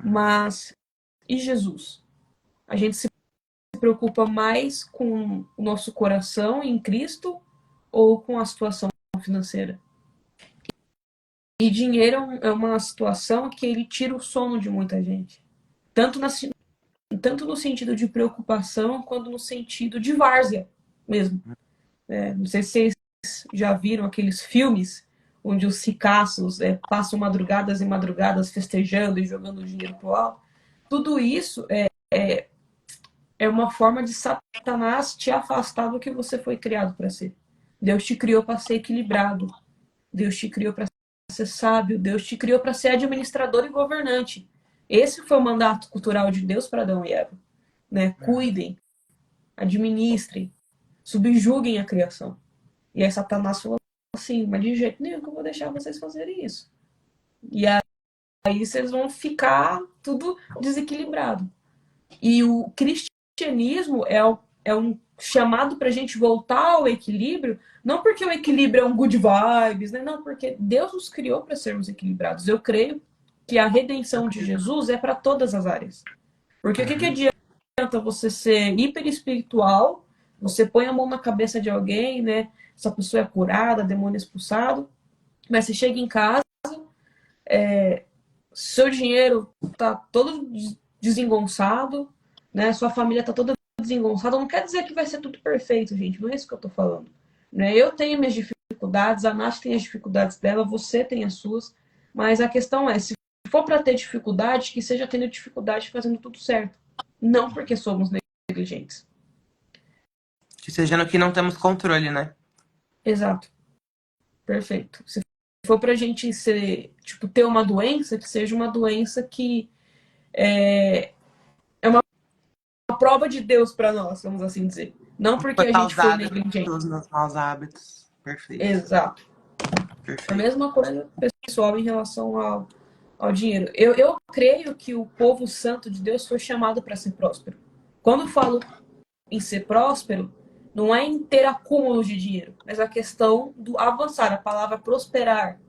Mas, e Jesus? A gente se preocupa mais com o nosso coração em Cristo ou com a situação financeira? E dinheiro é uma situação que ele tira o sono de muita gente. Tanto no sentido de preocupação, quanto no sentido de várzea mesmo. Não sei se vocês já viram aqueles filmes onde os ricaços passam madrugadas e madrugadas festejando e jogando dinheiro pro alto. Tudo isso é uma forma de Satanás te afastar do que você foi criado para ser. Deus te criou para ser equilibrado. Deus te criou para ser sábio. Deus te criou para ser administrador e governante. Esse foi o mandato cultural de Deus para Adão e Eva. Né? Cuidem, administrem, subjuguem a criação. E aí Satanás falou assim, mas de jeito nenhum que eu vou deixar vocês fazerem isso. E aí vocês vão ficar tudo desequilibrado. E o cristianismo é um chamado para a gente voltar ao equilíbrio, não porque o equilíbrio é um good vibes, né? Não, porque Deus nos criou para sermos equilibrados. Eu creio que a redenção de Jesus é para todas as áreas. Porque o que adianta você ser hiper espiritual, você põe a mão na cabeça de alguém, né? Essa pessoa é curada, demônio expulsado, mas você chega em casa, seu dinheiro tá todo desengonçado, né? Sua família tá toda desengonçada. Não quer dizer que vai ser tudo perfeito, gente. Não é isso que eu tô falando. Né? Eu tenho minhas dificuldades, a Nath tem as dificuldades dela, você tem as suas, mas a questão é, se for para ter dificuldade, que seja tendo dificuldade fazendo tudo certo. Não porque somos negligentes. Que seja no que não temos controle, né? Exato. Perfeito. Se for pra gente ser, tipo, ter uma doença, que seja uma doença que é uma prova de Deus para nós, vamos assim dizer. Não porque a gente foi negligente. Pelos meus maus hábitos. Perfeito. Exato. Perfeito. A mesma coisa, pessoal, em relação ao dinheiro. Eu creio que o povo santo de Deus foi chamado para ser próspero. Quando eu falo em ser próspero, não é em ter acúmulos de dinheiro, mas a questão do avançar. A palavra prosperar,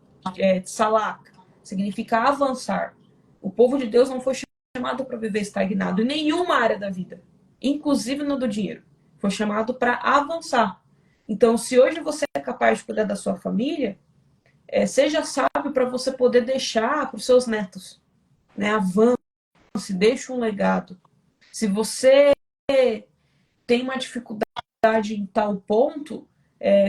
salak, significa avançar. O povo de Deus não foi chamado para viver estagnado em nenhuma área da vida, inclusive no do dinheiro. Foi chamado para avançar. Então, se hoje você é capaz de cuidar da sua família, seja sábio para você poder deixar para os seus netos. Né? Avance, deixe um legado. Se você tem uma dificuldade em tal ponto,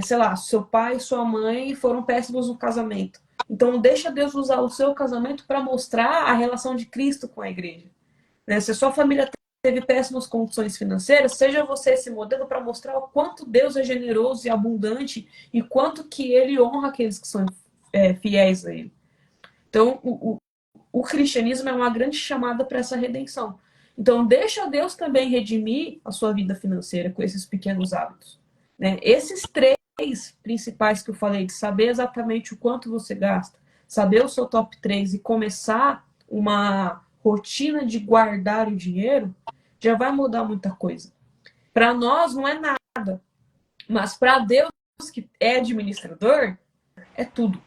sei lá, seu pai e sua mãe foram péssimos no casamento. Então, deixa Deus usar o seu casamento para mostrar a relação de Cristo com a igreja. Né? Se a sua família teve péssimas condições financeiras, seja você esse modelo para mostrar o quanto Deus é generoso e abundante e quanto que Ele honra aqueles que são fiéis a Ele. Então, o cristianismo é uma grande chamada para essa redenção. Então, deixa Deus também redimir a sua vida financeira com esses pequenos hábitos. Né? Esses três principais que eu falei, de saber exatamente o quanto você gasta, saber o seu top 3 e começar uma rotina de guardar o dinheiro, já vai mudar muita coisa. Para nós não é nada, mas para Deus, que é administrador, é tudo.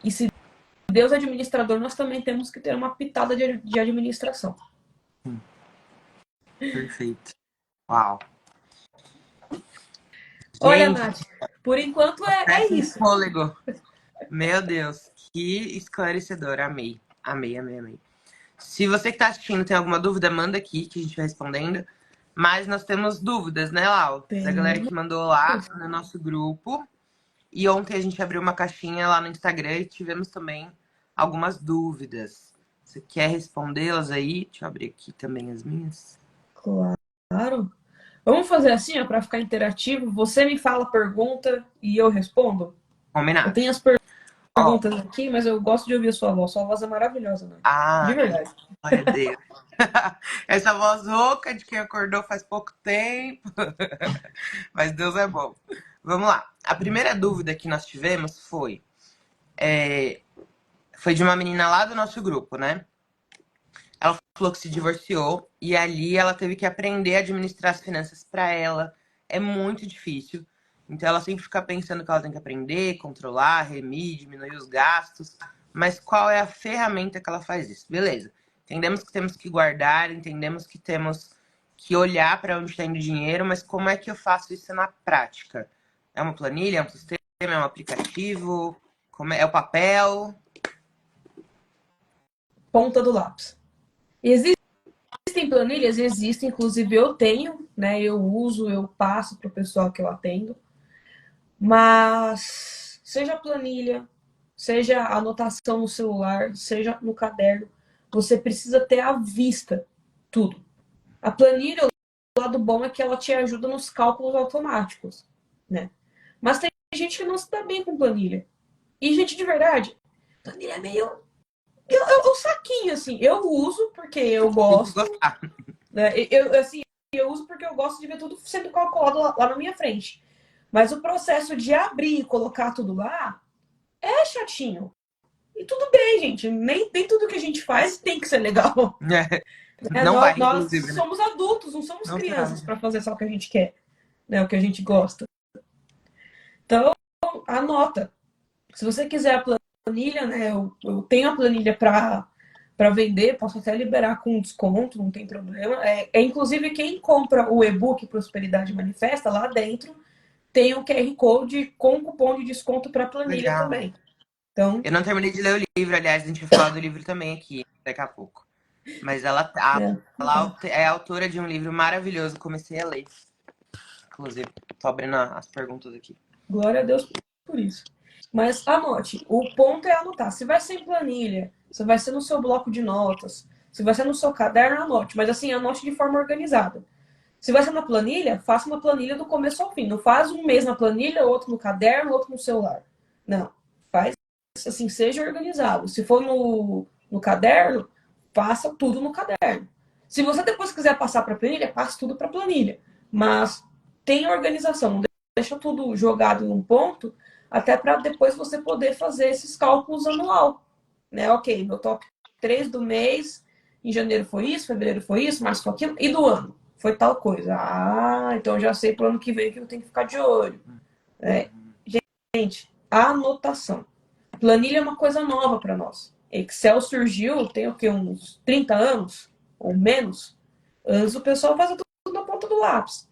E se Deus é administrador, nós também temos que ter uma pitada de administração. Perfeito. Uau. Olha, Gente, Nath, por enquanto é isso. Fôlego. Meu Deus, que esclarecedor. Amei. Amei, amei, amei. Se você que tá assistindo tem alguma dúvida, manda aqui que a gente vai respondendo. Mas nós temos dúvidas, né, Lau? Da galera que mandou lá no nosso grupo. E ontem a gente abriu uma caixinha lá no Instagram e tivemos também algumas dúvidas. Você quer respondê-las aí? Deixa eu abrir aqui também as minhas. Claro. Vamos fazer assim, ó, para ficar interativo. Você me fala a pergunta e eu respondo? Combinado. Eu tenho as perguntas aqui, mas eu gosto de ouvir a sua voz. Sua voz é maravilhosa, né? De verdade. Glória a Deus. Essa voz rouca de quem acordou faz pouco tempo. Mas Deus é bom. Vamos lá. A primeira dúvida que nós tivemos foi de uma menina lá do nosso grupo, né? Ela falou que se divorciou e ali ela teve que aprender a administrar as finanças para ela. É muito difícil. Então ela sempre fica pensando que ela tem que aprender, controlar, remir, diminuir os gastos. Mas qual é a ferramenta que ela faz isso? Beleza. Entendemos que temos que guardar, entendemos que temos que olhar para onde está indo o dinheiro, mas como é que eu faço isso na prática? É uma planilha, é um sistema, é um aplicativo? Como é o papel? Ponta do lápis. Existem planilhas? Existem, inclusive eu tenho, né? Eu uso, eu passo para o pessoal que eu atendo. Mas seja planilha, seja anotação no celular, seja no caderno, você precisa ter à vista tudo. A planilha, o lado bom é que ela te ajuda nos cálculos automáticos, né? Mas tem gente que não se dá bem com planilha. E, gente, de verdade, planilha é meio... Eu saquinho, assim, eu uso porque eu gosto, né? Eu uso porque eu gosto de ver tudo sendo calculado lá na minha frente. Mas o processo de abrir e colocar tudo lá é chatinho. E tudo bem, gente. Nem tudo que a gente faz tem que ser legal. É, Não vai, nós inclusive, né? somos adultos, não somos Não crianças sabe. para fazer só o que a gente quer, né? O que a gente gosta. Então, anota. Se você quiser a planilha, né? Eu tenho a planilha para vender, posso até liberar com desconto, não tem problema. Inclusive quem compra o e-book Prosperidade Manifesta, lá dentro tem o QR Code com cupom de desconto para a planilha Legal. também. Então, Eu não terminei de ler o livro, aliás, a gente vai falar do livro também aqui, daqui a pouco. Mas ela é autora de um livro maravilhoso, comecei a ler. Inclusive, tô abrindo as perguntas aqui. glória a Deus por isso. Mas anote, o ponto é anotar. Se vai ser em planilha, se vai ser no seu bloco de notas, se vai ser no seu caderno, anote. Mas assim, anote de forma organizada. Se vai ser na planilha, faça uma planilha do começo ao fim. Não faz um mês na planilha, outro no caderno, outro no celular. Não. Faz assim, seja organizado. Se for no caderno, faça tudo no caderno. Se você depois quiser passar para planilha, passe tudo para planilha. Mas tenha organização. Não deixa tudo jogado em um ponto, até para depois você poder fazer esses cálculos anual. Né? Ok, meu top 3 do mês, em janeiro foi isso, fevereiro foi isso, março foi aquilo, e do ano foi tal coisa. Ah, então eu já sei pro ano que vem que eu tenho que ficar de olho. Gente, anotação. Planilha é uma coisa nova para nós. Excel surgiu, tem o quê? Uns 30 anos ou menos. Antes o pessoal fazia tudo na ponta do lápis.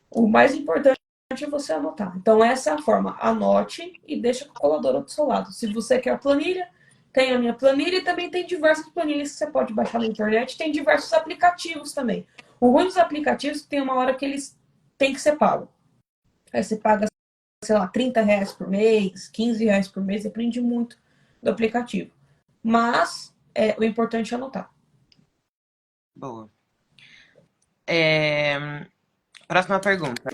O mais importante é você anotar. Então, essa é a forma. Anote e deixa com o colador do seu lado. Se você quer a planilha, tem a minha planilha e também tem diversas planilhas que você pode baixar na internet. Tem diversos aplicativos também. O ruim dos aplicativos é que tem uma hora que eles têm que ser pagos. Aí você paga, sei lá, R$ 30 por mês, R$ 15 por mês, depende muito do aplicativo. Mas o importante é anotar. Boa. Próxima pergunta.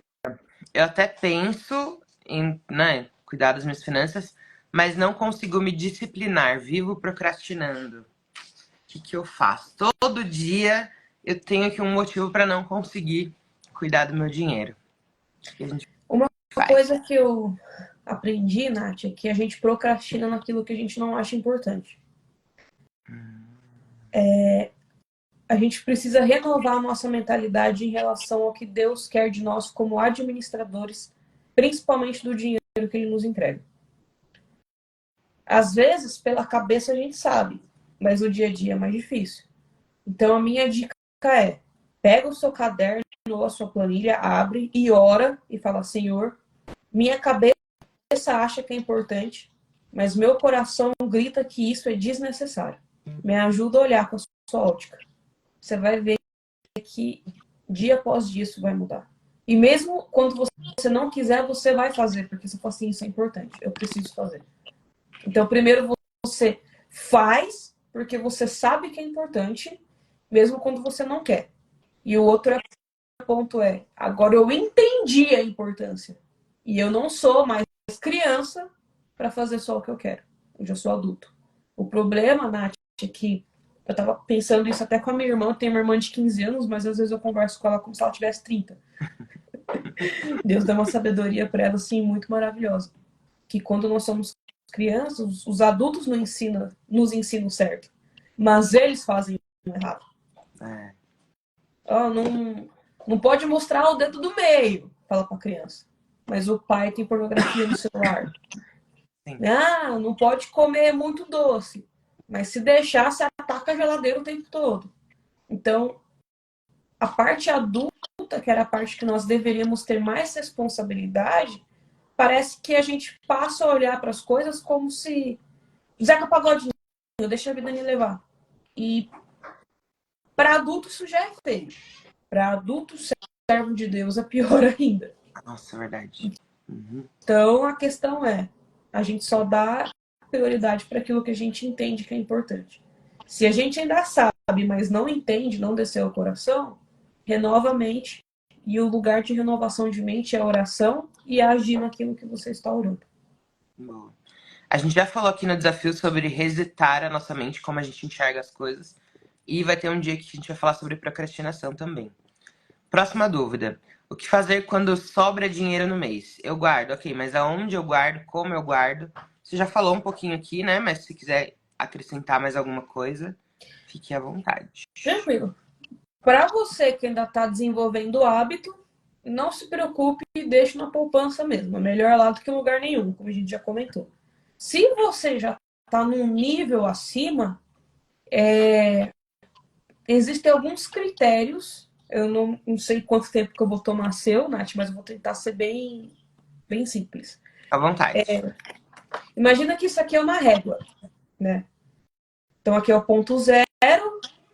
Eu até penso em, né, cuidar das minhas finanças, mas não consigo me disciplinar, vivo procrastinando. O que eu faço? Todo dia eu tenho aqui um motivo para não conseguir cuidar do meu dinheiro. O que a gente Uma faz? coisa que eu aprendi, Nath, é que a gente procrastina naquilo que a gente não acha importante. A gente precisa renovar a nossa mentalidade em relação ao que Deus quer de nós como administradores, principalmente do dinheiro que Ele nos entrega. Às vezes, pela cabeça a gente sabe, mas no dia a dia é mais difícil. Então, a minha dica é: pega o seu caderno ou a sua planilha, abre e ora e fala: Senhor, minha cabeça acha que é importante, mas meu coração grita que isso é desnecessário. Me ajuda a olhar com a sua ótica. Você vai ver que dia após dia isso vai mudar. E mesmo quando você não quiser, você vai fazer, porque você fala assim: isso é importante, eu preciso fazer. Então, primeiro você faz porque você sabe que é importante, mesmo quando você não quer. E o outro ponto é: agora eu entendi a importância. E eu não sou mais criança para fazer só o que eu quero. Eu já sou adulto. O problema, Nath, é que eu tava pensando isso até com a minha irmã. Eu tenho uma irmã de 15 anos, mas às vezes eu converso com ela como se ela tivesse 30. Deus dá uma sabedoria para ela, assim, muito maravilhosa. Que quando nós somos crianças, os adultos nos ensinam certo. Mas eles fazem errado. Oh, não pode mostrar o dedo do meio, fala para a criança. mas o pai tem pornografia no celular. Sim. Ah, não pode comer muito doce, mas se deixar, você ataca a geladeira o tempo todo. Então, a parte adulta, que era a parte que nós deveríamos ter mais responsabilidade, parece que a gente passa a olhar para as coisas como se Zeca Pagodinho, deixa a vida me levar. E para adulto isso já é feio. Para adulto, servo de Deus é pior ainda. Nossa, é verdade. Uhum. Então a questão é, a gente só dá prioridade para aquilo que a gente entende que é importante. Se a gente ainda sabe, mas não entende, não desceu o coração, renova a mente. E o lugar de renovação de mente é a oração e agir naquilo que você está orando. Boa. A gente já falou aqui no desafio sobre resetar a nossa mente, como a gente enxerga as coisas. E vai ter um dia que a gente vai falar sobre procrastinação também. Próxima dúvida. O que fazer quando sobra dinheiro no mês? Eu guardo, ok, mas aonde eu guardo? Como eu guardo? Você já falou um pouquinho aqui, né? Mas se quiser acrescentar mais alguma coisa, fique à vontade. Tranquilo. Para você que ainda está desenvolvendo o hábito, não se preocupe e deixe na poupança mesmo. É melhor lá do que em lugar nenhum, como a gente já comentou. Se você já está num nível acima, existem alguns critérios. Eu não sei quanto tempo que eu vou tomar seu, Nath, mas eu vou tentar ser bem simples. À vontade. Imagina que isso aqui é uma régua, né? Então aqui é o ponto zero,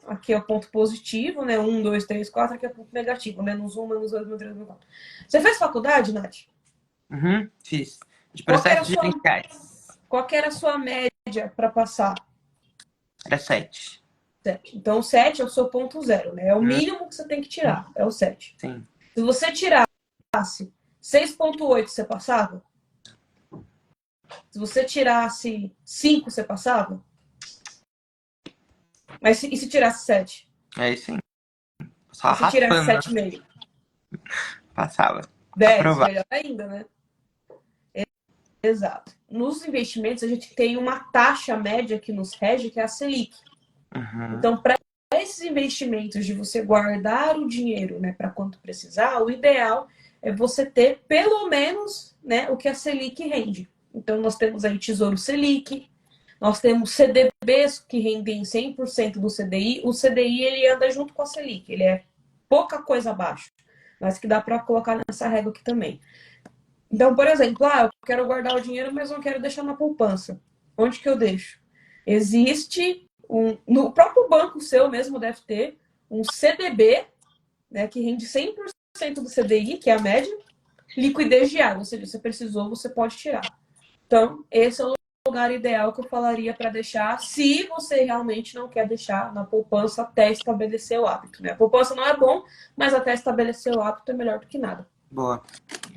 aqui é o ponto positivo, né? 1, 2, 3, 4, aqui é o ponto negativo. Menos 1, menos 2, menos 3, menos 4. Você fez faculdade, Nath? Uhum, fiz. De Qual que era processos gerenciais. qual que era a sua média para passar? Era 7. 7. Então, o 7 é o seu ponto zero, né? É o mínimo que você tem que tirar, é o 7. Sim. Se você tirasse 6,8, você passava? Se você tirasse 5, você passava? Mas e se tirasse 7? Aí sim. Só E se tirasse raspando, né? 7,5? Passava. 10, Aprovado. melhor ainda, né? Exato. Nos investimentos, a gente tem uma taxa média que nos rege, que é a Selic. Uhum. Então, para esses investimentos de você guardar o dinheiro, né, para quando precisar, o ideal é você ter pelo menos, né, o que a Selic rende. Então, nós temos aí Tesouro Selic, nós temos CDBs que rendem 100% do CDI. O CDI, ele anda junto com a Selic, ele é pouca coisa abaixo, mas que dá para colocar nessa régua aqui também. Então, por exemplo, eu quero guardar o dinheiro, mas não quero deixar na poupança. Onde que eu deixo? Existe no próprio banco seu mesmo deve ter um CDB, né, que rende 100% do CDI, que é a média, liquidez diária, ou seja, você precisou, você pode tirar. Então, esse é o lugar ideal que eu falaria para deixar, se você realmente não quer deixar na poupança até estabelecer o hábito. Né? A poupança não é bom, mas até estabelecer o hábito é melhor do que nada. Boa.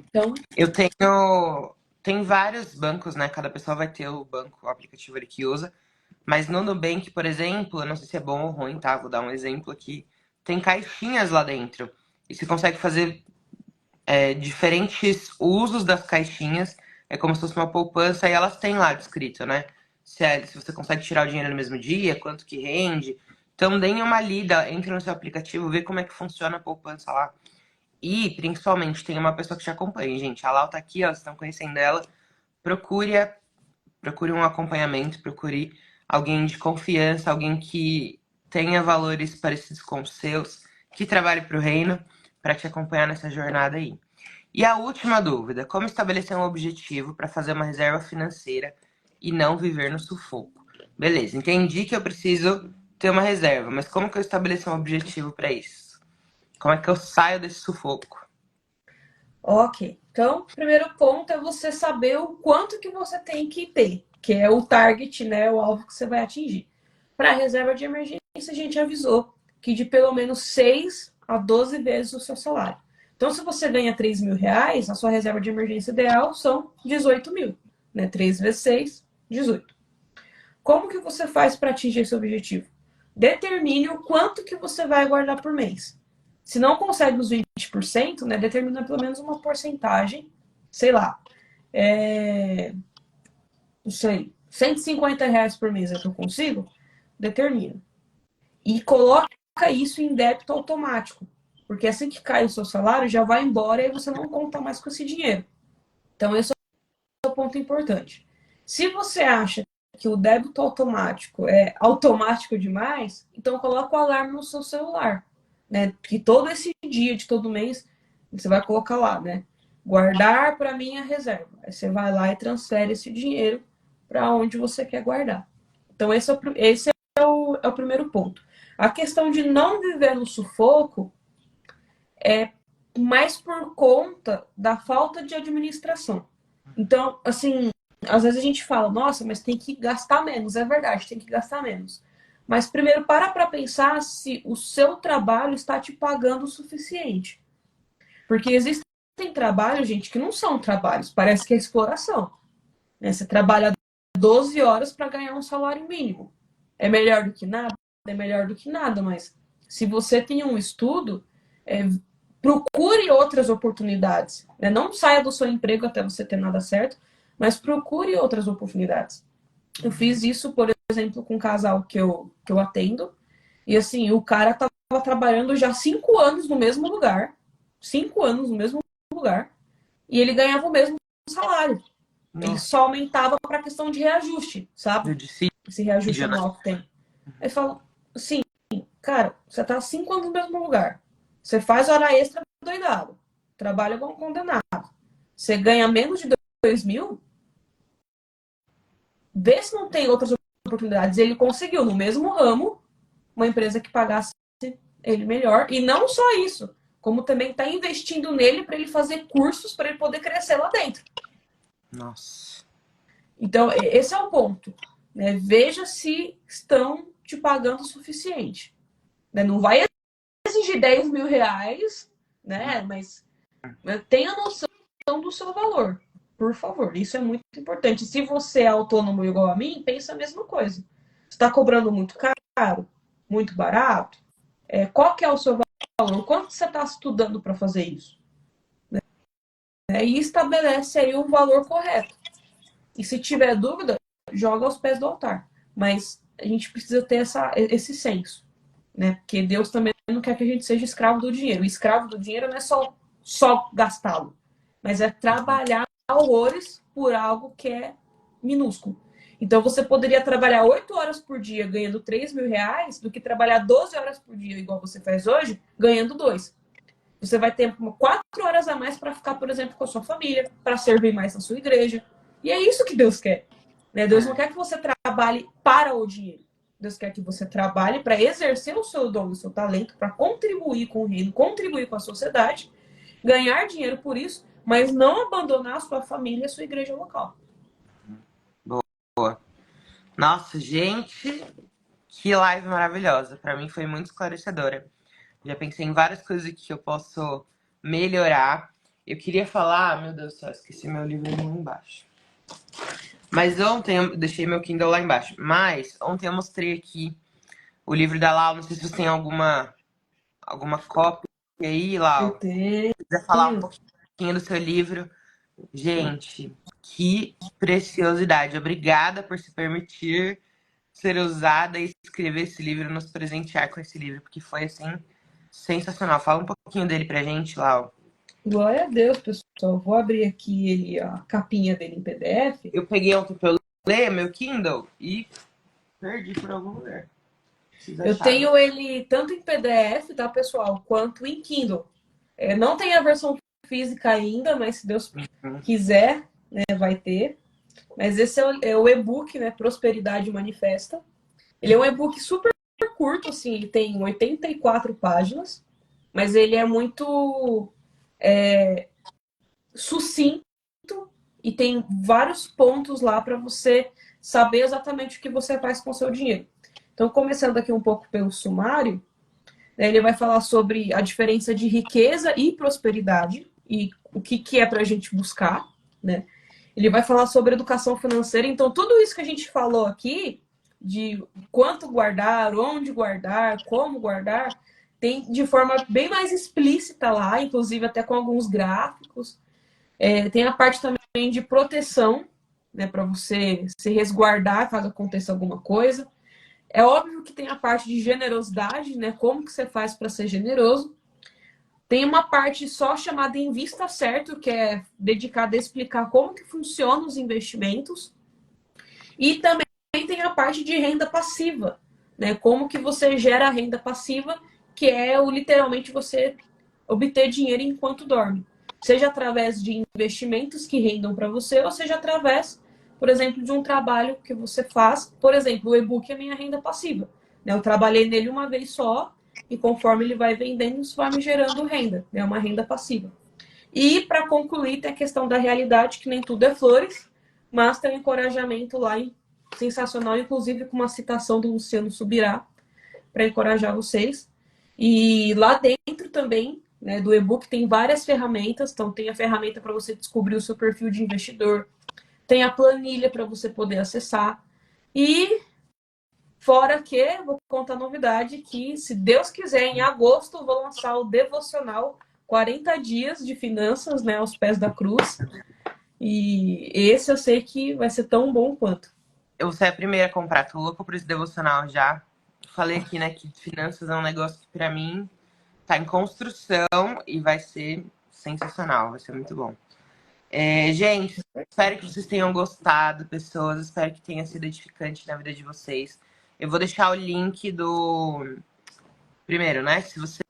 Então, Eu tenho. Tem vários bancos, né? Cada pessoa vai ter o banco, o aplicativo ali que usa. Mas no Nubank, por exemplo, eu não sei se é bom ou ruim, tá? Vou dar um exemplo aqui. Tem caixinhas lá dentro. E você consegue fazer diferentes usos das caixinhas. É como se fosse uma poupança e elas têm lá descrito, né? Se você consegue tirar o dinheiro no mesmo dia, quanto que rende. Então, deem uma lida, entre no seu aplicativo, vê como é que funciona a poupança lá. E, principalmente, tem uma pessoa que te acompanha, gente. A Lau tá aqui, ó, vocês estão conhecendo ela. Procure, procure um acompanhamento, procure alguém de confiança, alguém que tenha valores parecidos com os seus, que trabalhe para o reino, para te acompanhar nessa jornada aí. E a última dúvida: como estabelecer um objetivo para fazer uma reserva financeira e não viver no sufoco? Beleza, entendi que eu preciso ter uma reserva, mas como que eu estabeleço um objetivo para isso? Como é que eu saio desse sufoco? ok. Então, primeiro ponto é você saber o quanto que você tem que ter, que é o target, né, o alvo que você vai atingir. Para a reserva de emergência, a gente avisou que de pelo menos 6 a 12 vezes o seu salário. Então, se você ganha 3 mil reais, a sua reserva de emergência ideal são 18 mil. Né? 3 vezes 6, 18. Como que você faz para atingir esse objetivo? Determine o quanto que você vai guardar por mês. Se não consegue os 20%, né, determina pelo menos uma porcentagem, sei lá, não sei, 150 reais por mês é que eu consigo? Determina. E coloca isso em débito automático. Porque assim que cai o seu salário, já vai embora e aí você não conta mais com esse dinheiro. Então, esse é o ponto importante. Se você acha que o débito automático é automático demais, então coloca o alarme no seu celular, né? Que todo esse dia de todo mês você vai colocar lá, né? Guardar para minha reserva. Aí você vai lá e transfere esse dinheiro para onde você quer guardar. Então esse é o primeiro ponto. A questão de não viver no sufoco é mais por conta da falta de administração. Então, assim, às vezes a gente fala, nossa, mas tem que gastar menos. É verdade, tem que gastar menos. Mas primeiro para pensar se o seu trabalho está te pagando o suficiente. Porque existem trabalhos, gente, que não são trabalhos, parece que é exploração. Né? Você trabalha 12 horas para ganhar um salário mínimo. É melhor do que nada? É melhor do que nada, mas se você tem um estudo, procure outras oportunidades. Né? Não saia do seu emprego até você ter nada certo, mas procure outras oportunidades. Eu fiz isso, por exemplo, com um casal que eu atendo, e assim, o cara estava trabalhando já 5 anos no mesmo lugar, 5 anos no mesmo lugar, e ele ganhava o mesmo salário. Ele Nossa, só aumentava para a questão de reajuste, sabe? do dissídio, Esse reajuste né? anual que tem. Aí fala, assim, cara, você tá 5 anos no mesmo lugar. Você faz hora extra doidado. Trabalha como condenado. Você ganha menos de 2.000, vê se não tem outras oportunidades. Ele conseguiu, no mesmo ramo, uma empresa que pagasse ele melhor. E não só isso, como também está investindo nele para ele fazer cursos para ele poder crescer lá dentro. Nossa. Então, esse é o ponto. Né? Veja se estão te pagando o suficiente. Né? Não vai exigir 10 mil reais, né? Mas tenha noção do seu valor. Por favor, isso é muito importante. Se você é autônomo igual a mim, pensa a mesma coisa. Você está cobrando muito caro, muito barato? Qual que é o seu valor? Quanto você está estudando para fazer isso? E estabelece aí o valor correto. E se tiver dúvida, joga aos pés do altar. Mas a gente precisa ter esse senso, né? Porque Deus também não quer que a gente seja escravo do dinheiro. O escravo do dinheiro não é só gastá-lo, mas é trabalhar horrores por algo que é minúsculo. Então você poderia trabalhar 8 horas por dia ganhando 3 mil reais do que trabalhar 12 horas por dia, igual você faz hoje, ganhando 2. Você vai ter 4 horas a mais para ficar, por exemplo, com a sua família, para servir mais na sua igreja. E é isso que Deus quer. Né? Deus não quer que você trabalhe para o dinheiro. Deus quer que você trabalhe para exercer o seu dom, o seu talento, para contribuir com o reino, contribuir com a sociedade, ganhar dinheiro por isso, mas não abandonar a sua família e a sua igreja local. Boa. Nossa, gente, que live maravilhosa. Pra mim foi muito esclarecedora. Já pensei em várias coisas que eu posso melhorar. Eu queria falar, meu Deus do céu, esqueci meu livro lá embaixo. Mas ontem eu deixei meu Kindle lá embaixo. Mas ontem eu mostrei aqui o livro da Lau. Não sei se você tem alguma cópia aí, Eu Lau. tenho. Se quiser falar um pouquinho do seu livro. Gente, que preciosidade. Obrigada por se permitir ser usada e escrever esse livro, nos presentear com esse livro, porque foi, assim, sensacional. Fala um pouquinho dele pra gente, Lau. Glória a Deus, pessoal. Vou abrir aqui ele, a capinha dele em PDF. Eu peguei ontem pra eu ler meu Kindle e perdi por algum lugar. Vocês Eu acharam? tenho ele tanto em PDF, tá, pessoal, quanto em Kindle. Não tem a versão física ainda, mas se Deus quiser, né, vai ter. Mas esse é o e-book, né, Prosperidade Manifesta. Ele é um e-book super curto, assim, ele tem 84 páginas, mas ele é muito sucinto e tem vários pontos lá para você saber exatamente o que você faz com o seu dinheiro. Então, começando aqui um pouco pelo sumário, né, ele vai falar sobre a diferença de riqueza e prosperidade e o que é para a gente buscar, né? Ele vai falar sobre educação financeira. Então, tudo isso que a gente falou aqui, de quanto guardar, onde guardar, como guardar, tem de forma bem mais explícita lá, inclusive até com alguns gráficos. Tem a parte também de proteção, né, para você se resguardar caso aconteça alguma coisa. É óbvio que tem a parte de generosidade, né? Como que você faz para ser generoso. Tem uma parte só chamada Invista Certo, que é dedicada a explicar como que funcionam os investimentos. E também tem a parte de renda passiva, né? Como que você gera renda passiva, que é literalmente você obter dinheiro enquanto dorme. Seja através de investimentos que rendam para você, ou seja através, por exemplo, de um trabalho que você faz. Por exemplo, o e-book é minha renda passiva. Eu trabalhei nele uma vez só, e conforme ele vai vendendo, isso vai me gerando renda. É uma renda passiva. E, para concluir, tem a questão da realidade, que nem tudo é flores, mas tem um encorajamento lá sensacional, inclusive com uma citação do Luciano Subirá, para encorajar vocês. E lá dentro também, né, do e-book, tem várias ferramentas. Então, tem a ferramenta para você descobrir o seu perfil de investidor, tem a planilha para você poder acessar. E, fora que, vou contar a novidade, que, se Deus quiser, em agosto, eu vou lançar o devocional 40 dias de finanças, né, aos pés da cruz. E esse eu sei que vai ser tão bom quanto. Eu vou ser a primeira a comprar, tô louca por esse devocional já. Falei aqui, né, que finanças é um negócio que pra mim tá em construção e vai ser sensacional, vai ser muito bom. Gente, espero que vocês tenham gostado, pessoas. Espero que tenha sido edificante na vida de vocês. Eu vou deixar o link do... Primeiro, né? Se você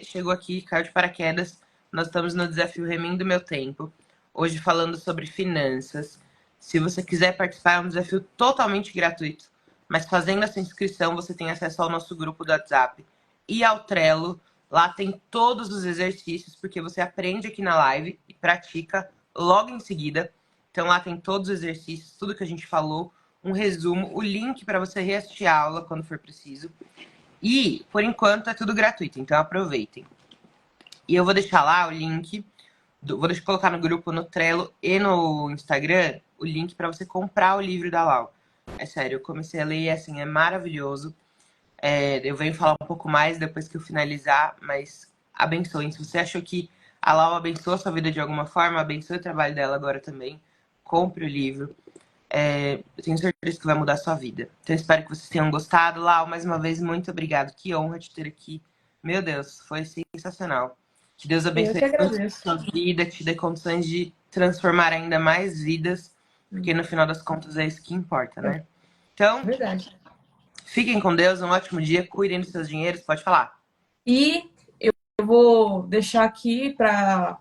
chegou aqui, caiu de paraquedas, nós estamos no Desafio Remindo Meu Tempo. Hoje falando sobre finanças. Se você quiser participar, é um desafio totalmente gratuito. Mas fazendo essa inscrição, você tem acesso ao nosso grupo do WhatsApp e ao Trello. Lá tem todos os exercícios, porque você aprende aqui na live e pratica logo em seguida. Então lá tem todos os exercícios, tudo que a gente falou, um resumo, o link para você reassistir a aula quando for preciso. E, por enquanto, é tudo gratuito, então aproveitem. E eu vou deixar lá o link, vou colocar no grupo, no Trello e no Instagram, o link para você comprar o livro da Lau. É sério, eu comecei a ler e assim, é maravilhoso. Eu venho falar um pouco mais depois que eu finalizar, mas abençoem. Se você achou que a Lau abençoou a sua vida de alguma forma, abençoe o trabalho dela agora também. Compre o livro. Eu tenho certeza que vai mudar a sua vida. Então, espero que vocês tenham gostado. Lau, mais uma vez, muito obrigado. Que honra te ter aqui. Meu Deus, foi sensacional. Que Deus Eu abençoe que muito a agradeço. sua vida, que te dê condições de transformar ainda mais vidas, porque no final das contas é isso que importa, né? Então, Verdade. fiquem com Deus, um ótimo dia, cuidem dos seus dinheiros, pode falar. E eu vou deixar aqui para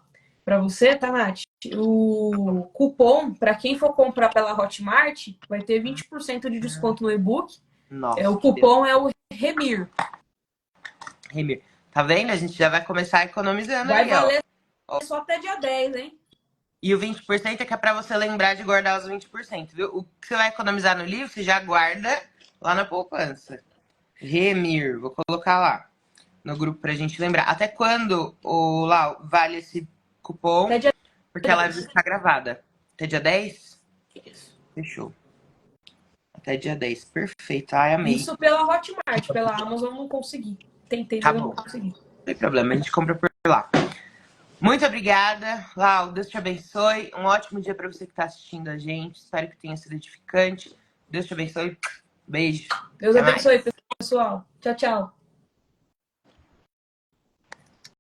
você, tá, Nath? O cupom, para quem for comprar pela Hotmart, vai ter 20% de desconto no e-book. Nossa, O que Deus. cupom é o REMIR. Remir. Tá vendo? A gente já vai começar economizando Vai aí, ó. valer só até dia 10, hein? E o 20% é que é pra você lembrar de guardar os 20%, viu? O que você vai economizar no livro, você já guarda lá na poupança. Remir, vou colocar lá no grupo pra gente lembrar. Até quando, Lau, vale esse cupom? Até dia Porque a 10. live está gravada. Até dia 10? Isso. Fechou. Até dia 10. Perfeito. Ai, amei. Isso pela Hotmart, pela Amazon eu não consegui. Tentei, Tá mas eu não bom. consegui. Não tem problema, a gente compra por lá. Muito obrigada, Lau. Deus te abençoe. Um ótimo dia para você que está assistindo a gente. Espero que tenha sido edificante. Deus te abençoe. Beijo. Deus Até mais. abençoe, pessoal. Tchau, tchau.